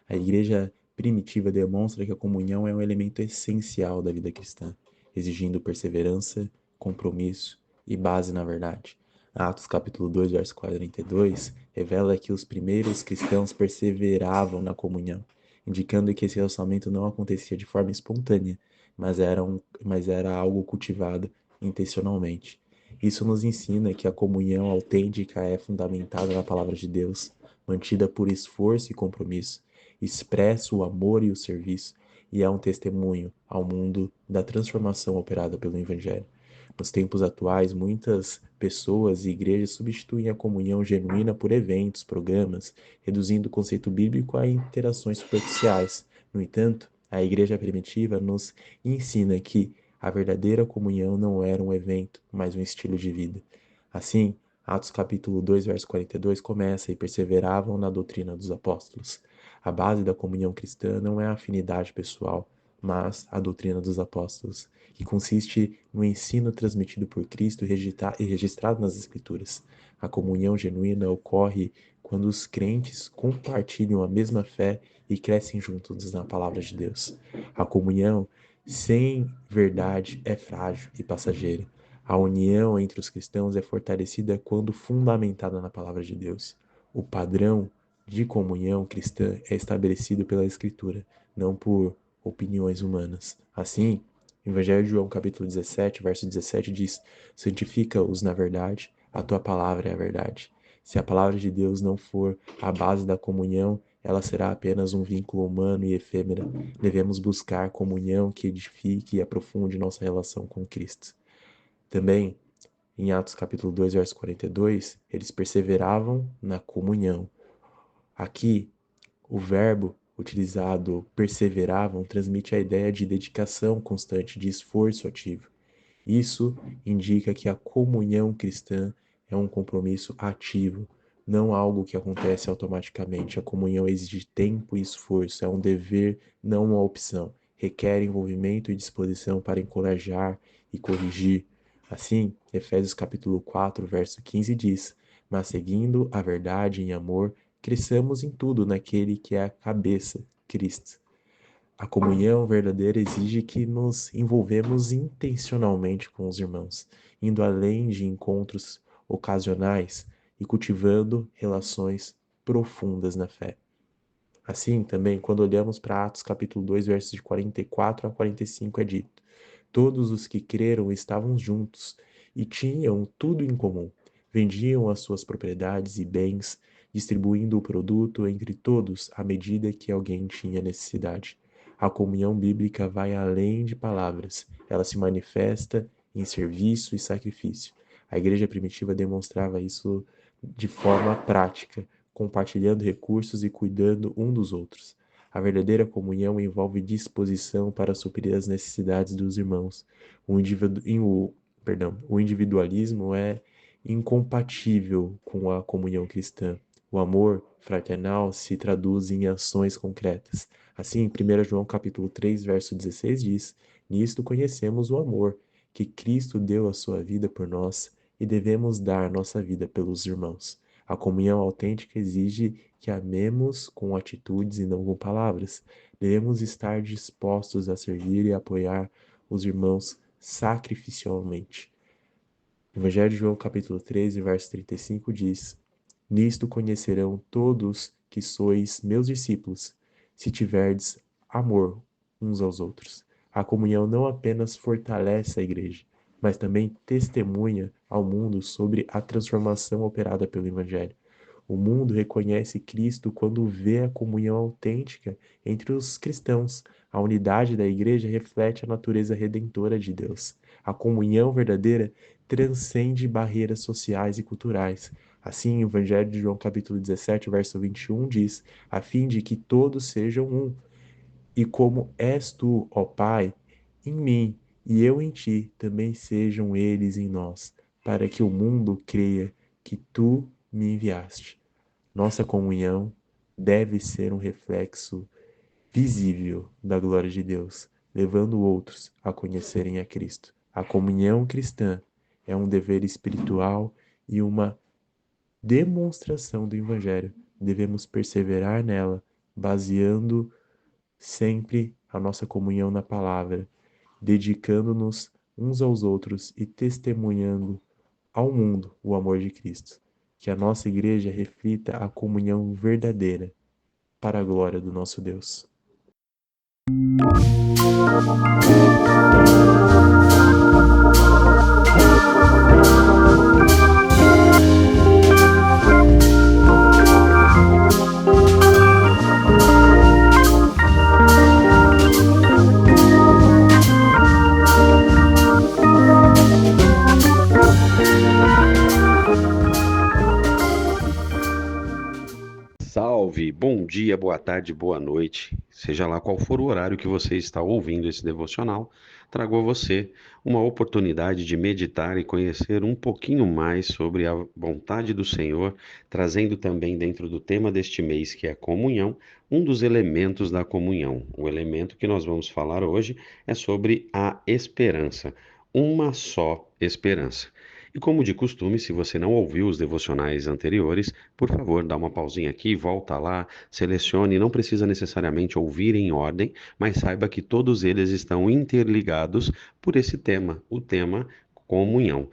A igreja primitiva demonstra que a comunhão é um elemento essencial da vida cristã, exigindo perseverança, compromisso e base na verdade. Atos capítulo 2, verso 42, revela que os primeiros cristãos perseveravam na comunhão, indicando que esse relacionamento não acontecia de forma espontânea, mas era algo cultivado intencionalmente. Isso nos ensina que a comunhão autêntica é fundamentada na palavra de Deus, mantida por esforço e compromisso, expressa o amor e o serviço e é um testemunho ao mundo da transformação operada pelo Evangelho. Nos tempos atuais, muitas pessoas e igrejas substituem a comunhão genuína por eventos, programas, reduzindo o conceito bíblico a interações superficiais. No entanto, a igreja primitiva nos ensina que a verdadeira comunhão não era um evento, mas um estilo de vida. Assim, Atos capítulo 2, verso 42 começa: e perseveravam na doutrina dos apóstolos. A base da comunhão cristã não é a afinidade pessoal, mas a doutrina dos apóstolos, que consiste no ensino transmitido por Cristo e registrado nas Escrituras. A comunhão genuína ocorre quando os crentes compartilham a mesma fé e crescem juntos na palavra de Deus. A comunhão sem verdade é frágil e passageira. A união entre os cristãos é fortalecida quando fundamentada na palavra de Deus. O padrão de comunhão cristã é estabelecido pela Escritura, não por opiniões humanas. Assim, o Evangelho de João, capítulo 17, verso 17 diz: santifica-os na verdade, a tua palavra é a verdade. Se a palavra de Deus não for a base da comunhão, ela será apenas um vínculo humano e efêmera. Devemos buscar comunhão que edifique e aprofunde nossa relação com Cristo. Também, em Atos capítulo 2, verso 42, eles perseveravam na comunhão. Aqui, o verbo utilizado perseveravam transmite a ideia de dedicação constante, de esforço ativo. Isso indica que a comunhão cristã é um compromisso ativo, não algo que acontece automaticamente. A comunhão exige tempo e esforço, é um dever, não uma opção. Requer envolvimento e disposição para encorajar e corrigir. Assim, Efésios capítulo 4, verso 15 diz: mas seguindo a verdade em amor, cresçamos em tudo naquele que é a cabeça, Cristo. A comunhão verdadeira exige que nos envolvemos intencionalmente com os irmãos, indo além de encontros ocasionais e cultivando relações profundas na fé. Assim, também, quando olhamos para Atos capítulo 2, versos de 44 a 45, é dito: todos os que creram estavam juntos e tinham tudo em comum. Vendiam as suas propriedades e bens, distribuindo o produto entre todos à medida que alguém tinha necessidade. A comunhão bíblica vai além de palavras. Ela se manifesta em serviço e sacrifício. A igreja primitiva demonstrava isso de forma prática, compartilhando recursos e cuidando um dos outros. A verdadeira comunhão envolve disposição para suprir as necessidades dos irmãos. O individualismo é incompatível com a comunhão cristã. O amor fraternal se traduz em ações concretas. Assim, em 1 João capítulo 3, verso 16 diz: "Nisto conhecemos o amor, que Cristo deu a sua vida por nós, e devemos dar nossa vida pelos irmãos." A comunhão autêntica exige que amemos com atitudes e não com palavras. Devemos estar dispostos a servir e apoiar os irmãos sacrificialmente. O Evangelho de João, capítulo 13, verso 35 diz: "Nisto conhecerão todos que sois meus discípulos, se tiverdes amor uns aos outros." A comunhão não apenas fortalece a igreja, mas também testemunha ao mundo sobre a transformação operada pelo Evangelho. O mundo reconhece Cristo quando vê a comunhão autêntica entre os cristãos. A unidade da igreja reflete a natureza redentora de Deus. A comunhão verdadeira transcende barreiras sociais e culturais. Assim, o Evangelho de João capítulo 17, verso 21 diz: "A fim de que todos sejam um, e como és tu, ó Pai, em mim, e eu em ti, também sejam eles em nós, para que o mundo creia que tu me enviaste." Nossa comunhão deve ser um reflexo visível da glória de Deus, levando outros a conhecerem a Cristo. A comunhão cristã é um dever espiritual e uma demonstração do Evangelho. Devemos perseverar nela, baseando sempre a nossa comunhão na palavra, dedicando-nos uns aos outros e testemunhando ao mundo o amor de Cristo. Que a nossa igreja reflita a comunhão verdadeira para a glória do nosso Deus. Salve, bom dia, boa tarde, boa noite. Seja lá qual for o horário que você está ouvindo esse devocional, trago a você uma oportunidade de meditar e conhecer um pouquinho mais sobre a vontade do Senhor, trazendo também dentro do tema deste mês, que é a comunhão, um dos elementos da comunhão. O elemento que nós vamos falar hoje é sobre a esperança, uma só esperança. E como de costume, se você não ouviu os devocionais anteriores, por favor, dá uma pausinha aqui, volta lá, selecione, não precisa necessariamente ouvir em ordem, mas saiba que todos eles estão interligados por esse tema, o tema comunhão.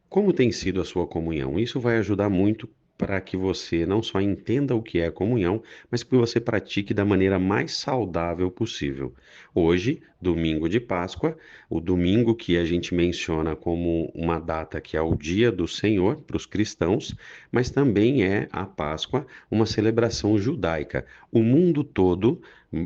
Como tem sido a sua comunhão? Isso vai ajudar muito para que você não só entenda o que é comunhão, mas que você pratique da maneira mais saudável possível. Hoje, domingo de Páscoa, o domingo que a gente menciona como uma data que é o dia do Senhor para os cristãos, mas também é a Páscoa, uma celebração judaica. O mundo todo,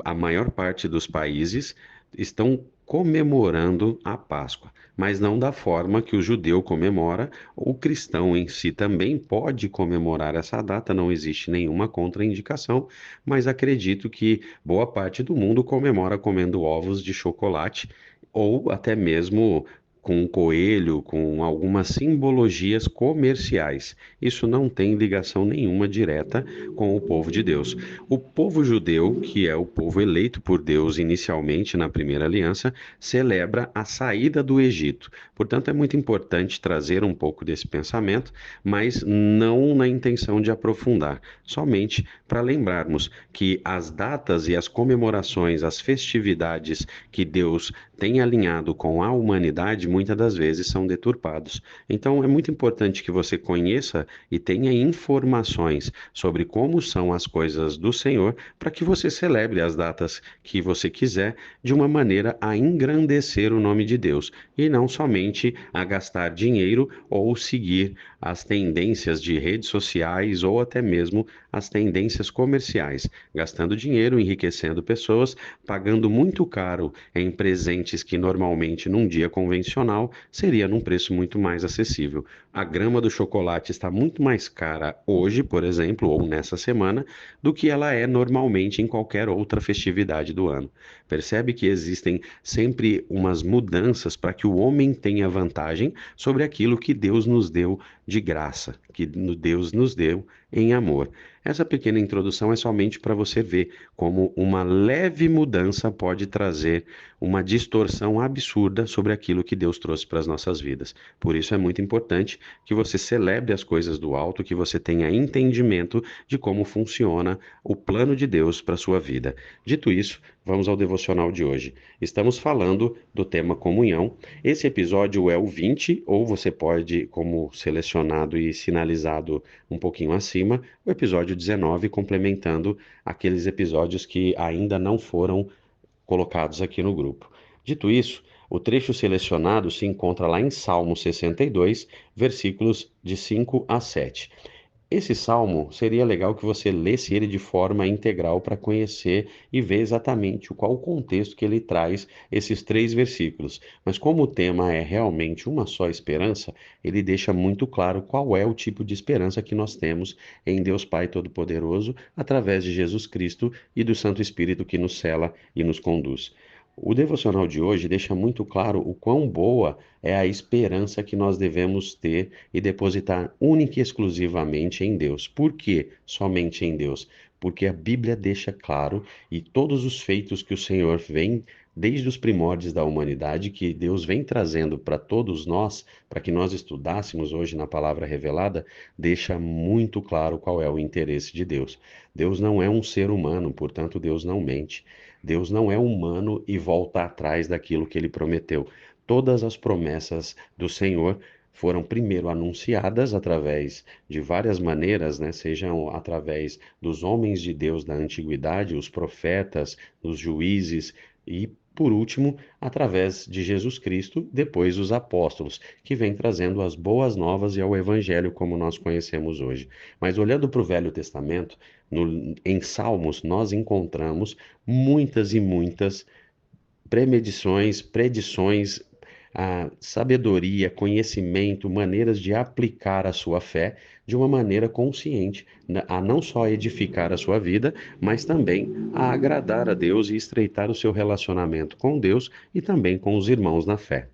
a maior parte dos países, estão comemorando a Páscoa, mas não da forma que o judeu comemora. O cristão em si também pode comemorar essa data, não existe nenhuma contraindicação, mas acredito que boa parte do mundo comemora comendo ovos de chocolate ou até mesmo com um coelho, com algumas simbologias comerciais. Isso não tem ligação nenhuma direta com o povo de Deus. O povo judeu, que é o povo eleito por Deus inicialmente na primeira aliança, celebra a saída do Egito. Portanto, é muito importante trazer um pouco desse pensamento, mas não na intenção de aprofundar, somente para lembrarmos que as datas e as comemorações, as festividades que Deus tem alinhado com a humanidade, muitas das vezes são deturpados. Então, é muito importante que você conheça e tenha informações sobre como são as coisas do Senhor, para que você celebre as datas que você quiser de uma maneira a engrandecer o nome de Deus e não somente a gastar dinheiro ou seguir as tendências de redes sociais ou até mesmo as tendências comerciais, gastando dinheiro, enriquecendo pessoas, pagando muito caro em presentes que normalmente num dia convencional convencional, seria num preço muito mais acessível. A grama do chocolate está muito mais cara hoje, por exemplo, ou nessa semana, do que ela é normalmente em qualquer outra festividade do ano. Percebe que existem sempre umas mudanças para que o homem tenha vantagem sobre aquilo que Deus nos deu de graça, que Deus nos deu em amor. Essa pequena introdução é somente para você ver como uma leve mudança pode trazer uma distorção absurda sobre aquilo que Deus trouxe para as nossas vidas. Por isso é muito importante que você celebre as coisas do alto, que você tenha entendimento de como funciona o plano de Deus para a sua vida. Dito isso, vamos ao devocional de hoje. Estamos falando do tema comunhão. Esse episódio é o 20, ou você pode, como selecionado e sinalizado um pouquinho acima, o episódio 19, complementando aqueles episódios que ainda não foram colocados aqui no grupo. Dito isso, o trecho selecionado se encontra lá em Salmo 62, versículos de 5 a 7. Esse salmo seria legal que você lesse ele de forma integral para conhecer e ver exatamente qual o contexto que ele traz esses 3 versículos. Mas como o tema é realmente uma só esperança, ele deixa muito claro qual é o tipo de esperança que nós temos em Deus Pai Todo-Poderoso, através de Jesus Cristo e do Santo Espírito que nos cela e nos conduz. O devocional de hoje deixa muito claro o quão boa é a esperança que nós devemos ter e depositar única e exclusivamente em Deus. Por que somente em Deus? Porque a Bíblia deixa claro e todos os feitos que o Senhor vem desde os primórdios da humanidade, que Deus vem trazendo para todos nós, para que nós estudássemos hoje na palavra revelada, deixa muito claro qual é o interesse de Deus. Deus não é um ser humano, portanto Deus não mente. Deus não é humano e volta atrás daquilo que ele prometeu. Todas as promessas do Senhor foram primeiro anunciadas através de várias maneiras, né? Sejam através dos homens de Deus da antiguidade, os profetas, os juízes e, por último, através de Jesus Cristo, depois os apóstolos, que vem trazendo as boas novas e ao Evangelho como nós conhecemos hoje. Mas olhando para o Velho Testamento, em Salmos, nós encontramos muitas e muitas predições, sabedoria, conhecimento, maneiras de aplicar a sua fé de uma maneira consciente, a não só edificar a sua vida, mas também a agradar a Deus e estreitar o seu relacionamento com Deus e também com os irmãos na fé.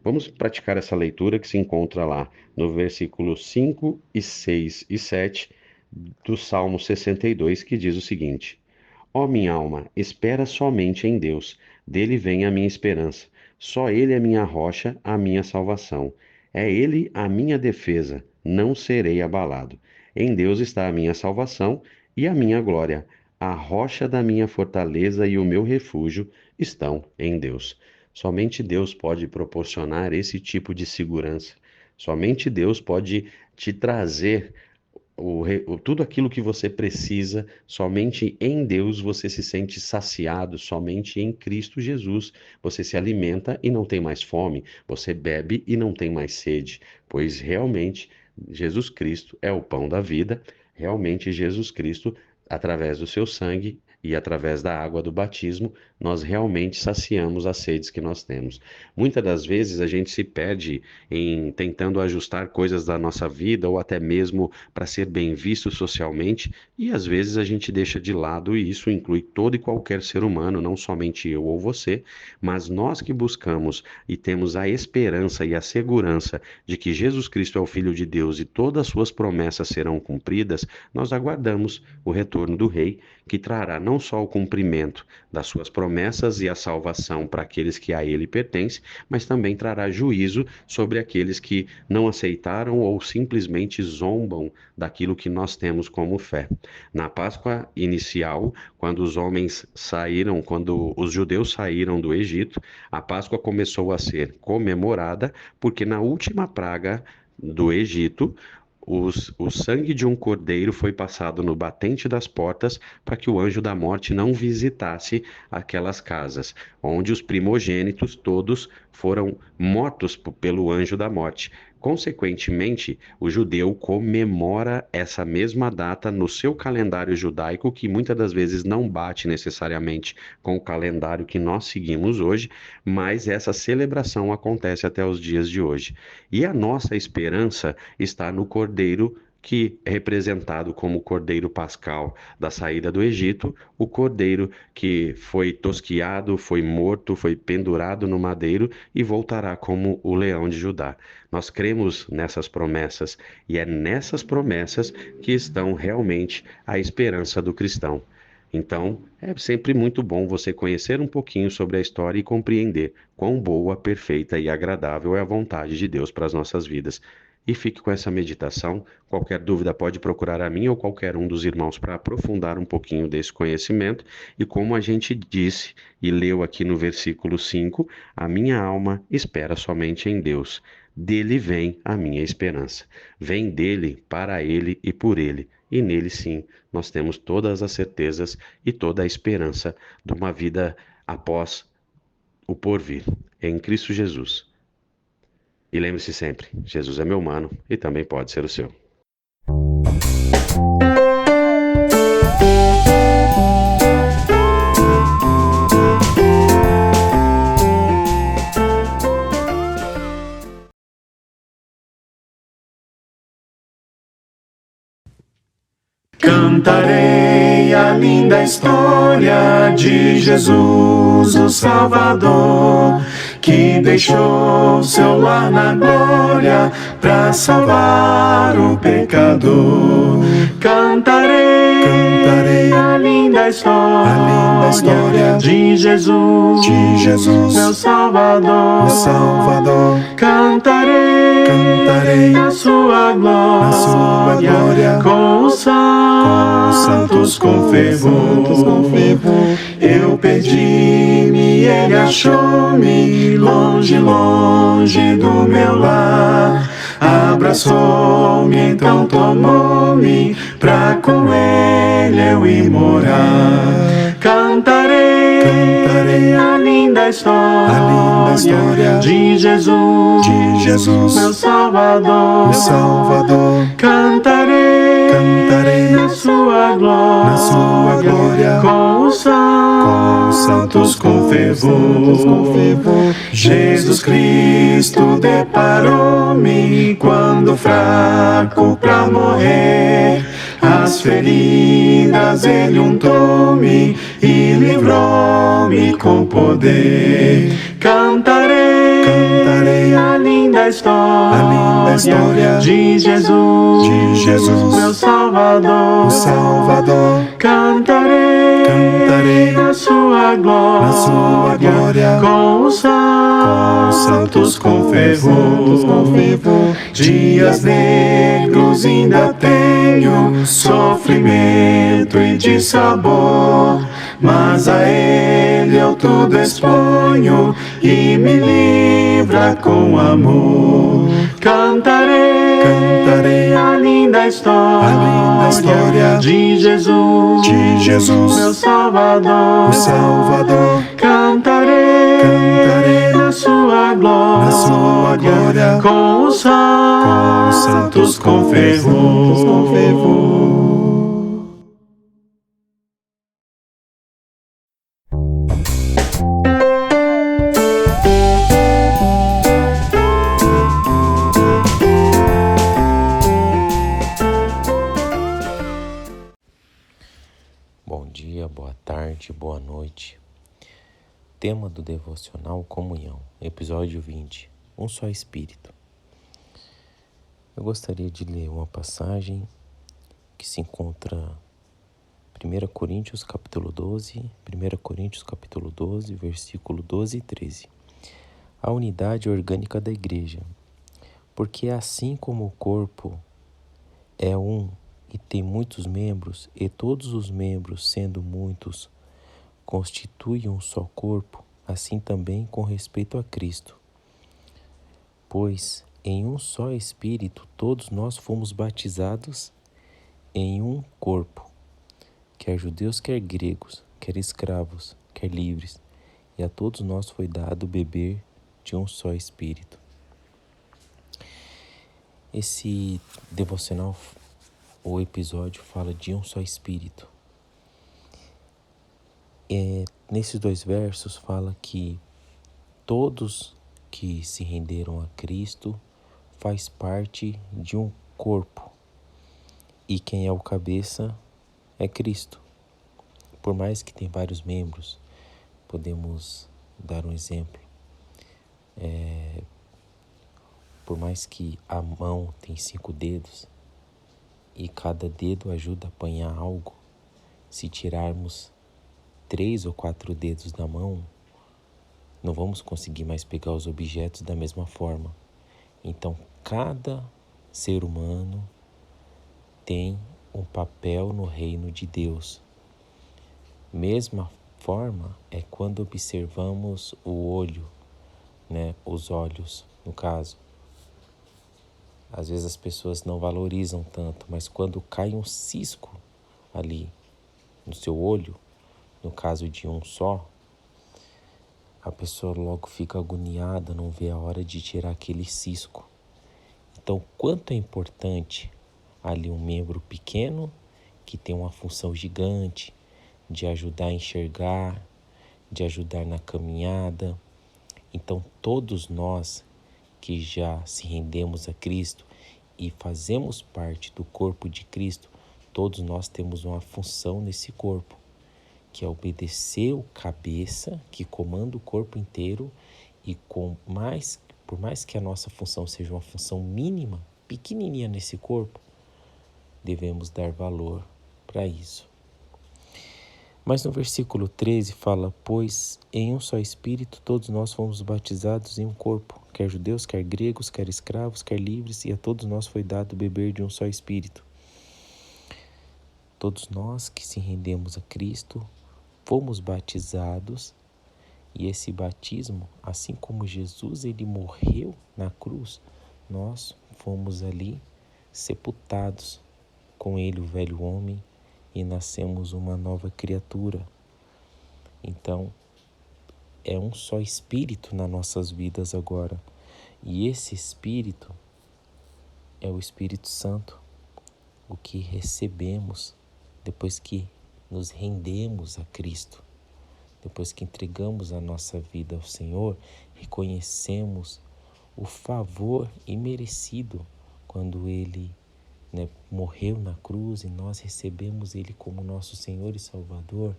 Vamos praticar essa leitura que se encontra lá no versículos 5 e 6 e 7 do Salmo 62, que diz o seguinte: Ó minha alma, espera somente em Deus, dele vem a minha esperança. Só ele é minha rocha, a minha salvação. É ele a minha defesa, não serei abalado. Em Deus está a minha salvação e a minha glória. A rocha da minha fortaleza e o meu refúgio estão em Deus. Somente Deus pode proporcionar esse tipo de segurança. Somente Deus pode te trazer tudo aquilo que você precisa. Somente em Deus você se sente saciado, somente em Cristo Jesus você se alimenta e não tem mais fome, você bebe e não tem mais sede, pois realmente Jesus Cristo é o pão da vida, realmente Jesus Cristo, através do seu sangue e através da água do batismo, nós realmente saciamos as sedes que nós temos. Muitas das vezes a gente se perde em tentando ajustar coisas da nossa vida ou até mesmo para ser bem visto socialmente, e às vezes a gente deixa de lado, e isso inclui todo e qualquer ser humano, não somente eu ou você, mas nós que buscamos e temos a esperança e a segurança de que Jesus Cristo é o Filho de Deus e todas as suas promessas serão cumpridas, nós aguardamos o retorno do Rei, que trará não só o cumprimento das suas promessas e a salvação para aqueles que a ele pertencem, mas também trará juízo sobre aqueles que não aceitaram ou simplesmente zombam daquilo que nós temos como fé. Na Páscoa inicial, quando os judeus saíram do Egito, a Páscoa começou a ser comemorada porque na última praga do Egito, o sangue de um cordeiro foi passado no batente das portas para que o anjo da morte não visitasse aquelas casas, onde os primogênitos todos foram mortos pelo anjo da morte. Consequentemente, o judeu comemora essa mesma data no seu calendário judaico, que muitas das vezes não bate necessariamente com o calendário que nós seguimos hoje, mas essa celebração acontece até os dias de hoje. E a nossa esperança está no Cordeiro, que é representado como o Cordeiro Pascal da saída do Egito, o Cordeiro que foi tosquiado, foi morto, foi pendurado no madeiro e voltará como o Leão de Judá. Nós cremos nessas promessas e é nessas promessas que estão realmente a esperança do cristão. Então, é sempre muito bom você conhecer um pouquinho sobre a história e compreender quão boa, perfeita e agradável é a vontade de Deus para as nossas vidas. E fique com essa meditação. Qualquer dúvida pode procurar a mim ou qualquer um dos irmãos para aprofundar um pouquinho desse conhecimento. E como a gente disse e leu aqui no versículo 5, a minha alma espera somente em Deus. Dele vem a minha esperança. Vem dele, para ele e por ele. E nele sim, nós temos todas as certezas e toda a esperança de uma vida após o porvir, em Cristo Jesus. E lembre-se sempre, Jesus é meu mano e também pode ser o seu. Cantarei a linda história de Jesus, o Salvador, que deixou seu lar na glória para salvar o pecador. Cantarei a linda história de Jesus, meu Salvador. Cantarei a sua glória com os santos com fervor. Eu perdi-me, ele achou-me, longe do meu lar. Abraçou-me, então tomou-me, pra com ele eu ir morar. Cantarei a linda história de Jesus, meu Salvador. Cantarei na sua glória, com os santos com fervor. Jesus Cristo deparou-me quando fraco pra morrer. As feridas ele untou-me e livrou-me com poder. Cantarei a linda história de Jesus, meu Salvador. Cantarei na sua glória, com os santos com fervor. Dias negros ainda tenho, sofrimento e dissabor, mas a ele eu tudo exponho e me livra com amor. Cantarei a linda história de Jesus, meu Salvador. Cantarei na sua glória, com os santos com fervor. Bom dia, boa tarde, boa noite. Tema do devocional Comunhão, episódio 20, Um só Espírito. Eu gostaria de ler uma passagem que se encontra em 1 Coríntios capítulo 12, versículo 12 e 13. A unidade orgânica da igreja, porque assim como o corpo é um e tem muitos membros, e todos os membros, sendo muitos, constituem um só corpo, assim também com respeito a Cristo. Pois em um só Espírito todos nós fomos batizados em um corpo, quer judeus, quer gregos, quer escravos, quer livres, e a todos nós foi dado beber de um só Espírito. Esse devocional, o episódio, fala de um só Espírito. Nesses 2 versos fala que todos que se renderam a Cristo faz parte de um corpo. E quem é o cabeça é Cristo. Por mais que tenha vários membros, podemos dar um exemplo. Por mais que a mão tem 5 dedos e cada dedo ajuda a apanhar algo, se tirarmos 3 ou 4 dedos da mão, não vamos conseguir mais pegar os objetos da mesma forma. Então, cada ser humano tem um papel no reino de Deus. Mesma forma é quando observamos o olho, né? Os olhos, no caso. Às vezes as pessoas não valorizam tanto, mas quando cai um cisco ali no seu olho, no caso de um só, a pessoa logo fica agoniada, não vê a hora de tirar aquele cisco. Então, quanto é importante ali um membro pequeno que tem uma função gigante de ajudar a enxergar, de ajudar na caminhada. Então, todos nós que já se rendemos a Cristo e fazemos parte do corpo de Cristo, todos nós temos uma função nesse corpo, que é obedecer o cabeça, que comanda o corpo inteiro, e por mais que a nossa função seja uma função mínima, pequenininha nesse corpo, devemos dar valor para isso. Mas no versículo 13 fala: pois em um só Espírito todos nós fomos batizados em um corpo, quer judeus, quer gregos, quer escravos, quer livres, e a todos nós foi dado beber de um só Espírito. Todos nós que se rendemos a Cristo fomos batizados, e esse batismo, assim como Jesus ele morreu na cruz, nós fomos ali sepultados com ele, o velho homem, e nascemos uma nova criatura. Então, é um só Espírito nas nossas vidas agora. E esse Espírito é o Espírito Santo, o que recebemos depois que nos rendemos a Cristo. Depois que entregamos a nossa vida ao Senhor, reconhecemos o favor imerecido quando Ele morreu na cruz e nós recebemos Ele como nosso Senhor e Salvador.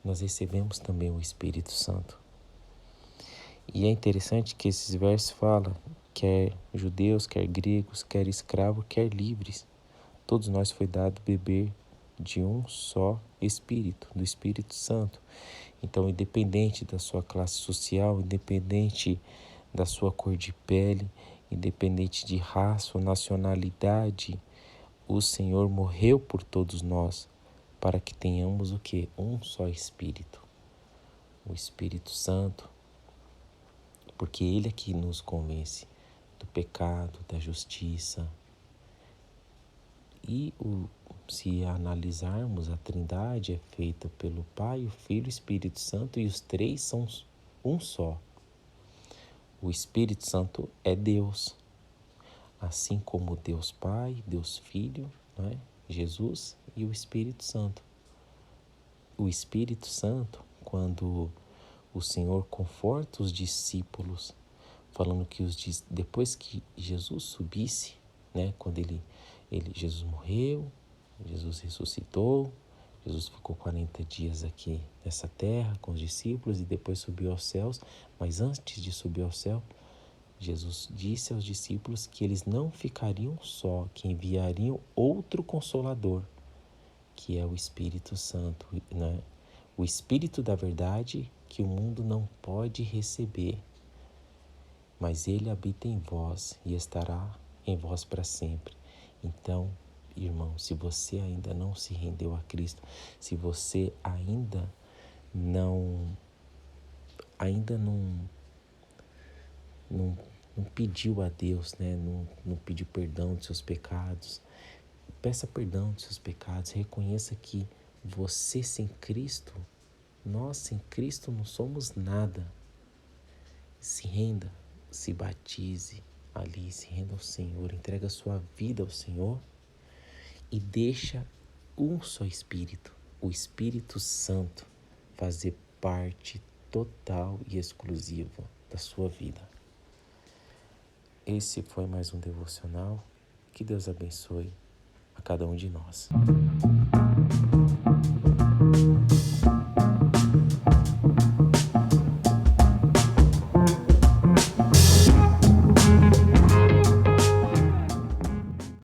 Nós recebemos também o Espírito Santo. E é interessante que esses versos falam, quer judeus, quer gregos, quer escravos, quer livres, todos nós foi dado beber de um só Espírito, do Espírito Santo. Então, independente da sua classe social, independente da sua cor de pele, independente de raça ou nacionalidade, o Senhor morreu por todos nós para que tenhamos o quê? Um só Espírito, o Espírito Santo, porque Ele é que nos convence do pecado, da justiça. E se analisarmos, a Trindade é feita pelo Pai, o Filho e o Espírito Santo, e os três são um só. O Espírito Santo é Deus, assim como Deus Pai, Deus Filho, né? Jesus e o Espírito Santo. O Espírito Santo, quando o Senhor conforta os discípulos, falando que depois que Jesus subisse, né? Quando Jesus morreu, Jesus ressuscitou, Jesus ficou 40 dias aqui nessa terra com os discípulos e depois subiu aos céus. Mas antes de subir ao céu, Jesus disse aos discípulos que eles não ficariam só, que enviariam outro Consolador, que é o Espírito Santo, né? O Espírito da verdade que o mundo não pode receber, mas ele habita em vós e estará em vós para sempre. Então, irmão, se você ainda não se rendeu a Cristo, se você ainda não pediu a Deus, né? Não pediu perdão dos seus pecados, peça perdão dos seus pecados, reconheça que você sem Cristo, nós sem Cristo não somos nada. Se renda, se batize, ali, se renda ao Senhor, entrega a sua vida ao Senhor e deixa um só Espírito, o Espírito Santo, fazer parte total e exclusiva da sua vida. Esse foi mais um devocional. Que Deus abençoe a cada um de nós.